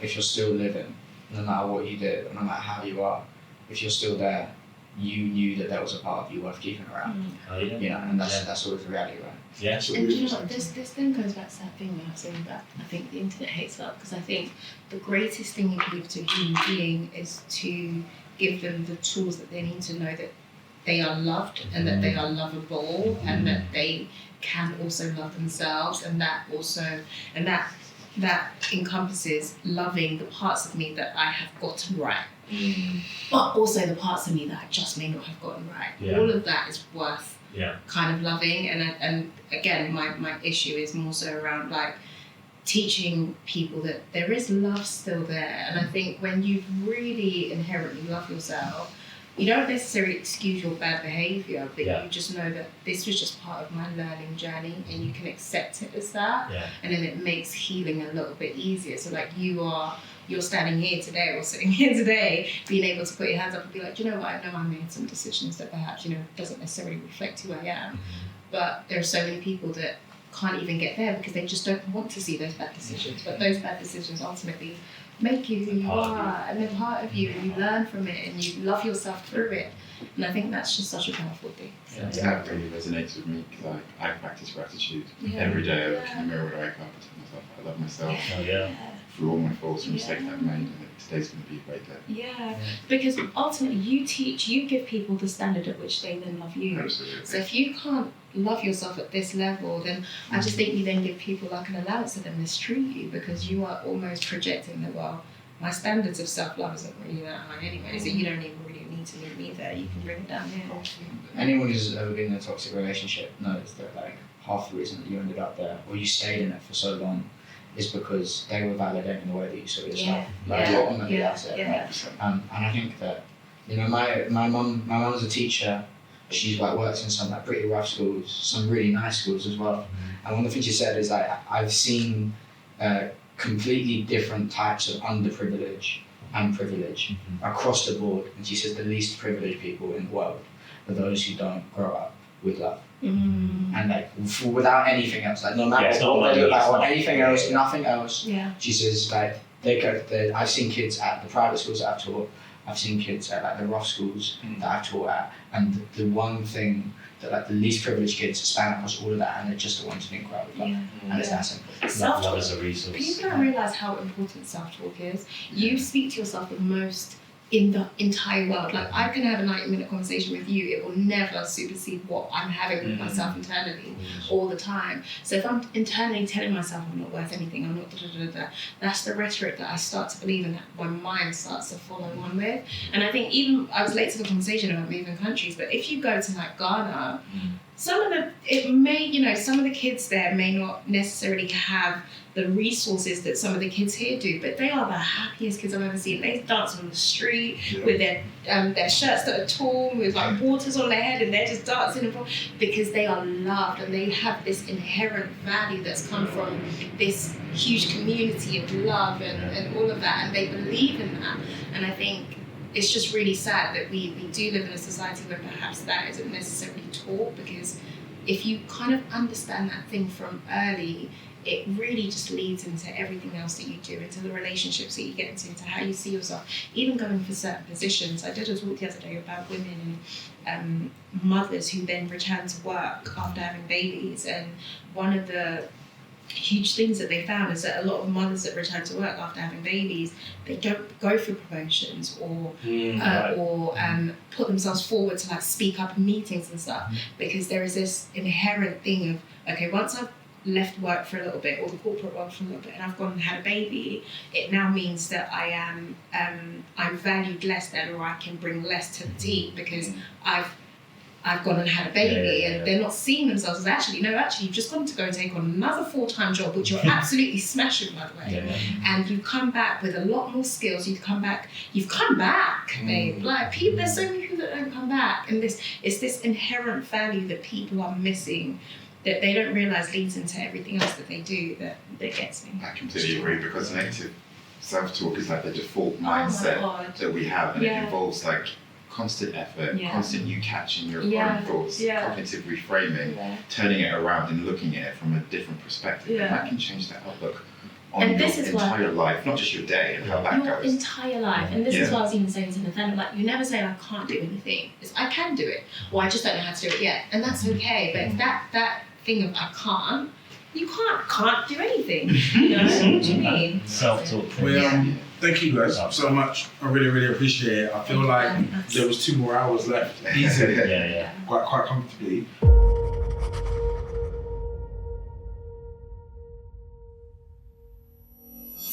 if you're still living, no matter what you did, no matter how you are, if you're still there, you knew that there was a part of you worth keeping around. You know, and that's always the reality, right? Yeah. And do you know what, this then goes back to that thing where I was saying that I think the internet hates that, because I think the greatest thing you can give to a human being is to give them the tools that they need to know that they are loved and that they are lovable and that they can also love themselves, and that encompasses loving the parts of me that I have gotten right, but also the parts of me that I just may not have gotten right. All of that is worth kind of loving, and again, my issue is more so around like teaching people that there is love still there. And I think when you really inherently love yourself, you don't necessarily excuse your bad behaviour, but you just know that this was just part of my learning journey, and you can accept it as that. And then it makes healing a little bit easier. So like you're standing here today or sitting here today, being able to put your hands up and be like, you know what, I know I made some decisions that perhaps, you know, doesn't necessarily reflect who I am. But there are so many people that can't even get there because they just don't want to see those bad decisions. But those bad decisions ultimately make you who you are, and they're part of you, and you learn from it, and you love yourself through it. And I think that's just such a powerful thing. So. That really resonates with me, because I practice gratitude every day. I look in the mirror when I wake up and tell myself I love myself through all my faults and mistakes that I've made, and today's going to be a great day. Because ultimately you give people the standard at which they then love you. Absolutely. So if you can't love yourself at this level, then I just think you then give people like an allowance to then mistreat you, because you are almost projecting that, well, my standards of self-love isn't really that high anyway, so you don't even really need to meet me there, you can bring it down here. Anyone who's ever been in a toxic relationship knows that like half the reason that you ended up there, or you stayed in it for so long, is because they were validating the way that you saw yourself. Ultimately that's it. And I think that, you know, my mum was a teacher. She's like worked in some like pretty rough schools, some really nice schools as well. And one of the things she said is like, I've seen completely different types of underprivilege and privilege across the board. And she says the least privileged people in the world are those who don't grow up with love. And like without anything else, like no matter what they look like or anything else, nothing else. She says like I've seen kids at the private schools that I've taught, I've seen kids at like the rough schools that I've taught at, and the one thing that like the least privileged kids span across all of that, and they're just the ones who didn't grow up with love. And it's that simple. Love is a resource. People don't realise how important self-talk is. You speak to yourself the most in the entire world. Like I can have a 90-minute conversation with you, it will never supersede what I'm having with myself internally all the time. So if I'm internally telling myself I'm not worth anything, I'm not that's the rhetoric that I start to believe and that my mind starts to follow on with. And I think even, I was late to the conversation about moving countries, but if you go to like Ghana, some of the kids there may not necessarily have the resources that some of the kids here do, but they are the happiest kids I've ever seen. They dance on the street with their shirts that are torn, with like waters on their head, and they're just dancing because they are loved, and they have this inherent value that's come from this huge community of love and all of that, and they believe in that. And I think it's just really sad that we do live in a society where perhaps that isn't necessarily taught, because if you kind of understand that thing from early, it really just leads into everything else that you do, into the relationships that you get into how you see yourself, even going for certain positions. I did a talk the other day about women and mothers who then return to work after having babies, and one of the huge things that they found is that a lot of mothers that return to work after having babies, they don't go for promotions or put themselves forward to like speak up in meetings and stuff, because there is this inherent thing of, okay, once I've left work for a little bit, or the corporate world for a little bit, and I've gone and had a baby, it now means that I am I'm valued less then, or I can bring less to the team because I've gone and had a baby, and they're not seeing themselves as actually you've just gone to go and take on another full-time job, which you're absolutely smashing, by the way. And you come back with a lot more skills. You've come back, babe. Like people, there's so many people that don't come back, and it's this inherent value that people are missing, that they don't realise leads into everything else that they do, that gets me. I completely agree, because negative self-talk is like the default mindset that we have, and it involves like constant effort, constant you catching your own thoughts, cognitive reframing, turning it around and looking at it from a different perspective, and that can change that outlook on your entire life, not just your day and how that goes. Your entire life. And this is what I was even saying to Nathaniel, like, you never say I can't do anything. It's I can do it, or I just don't know how to do it yet, and that's okay. But if that thing of I can't, you can't do anything. You know what do you mean? Self-talk. Well, thank you guys so much. I really, really appreciate it. I feel like there was 2 more hours left, easily, quite comfortably.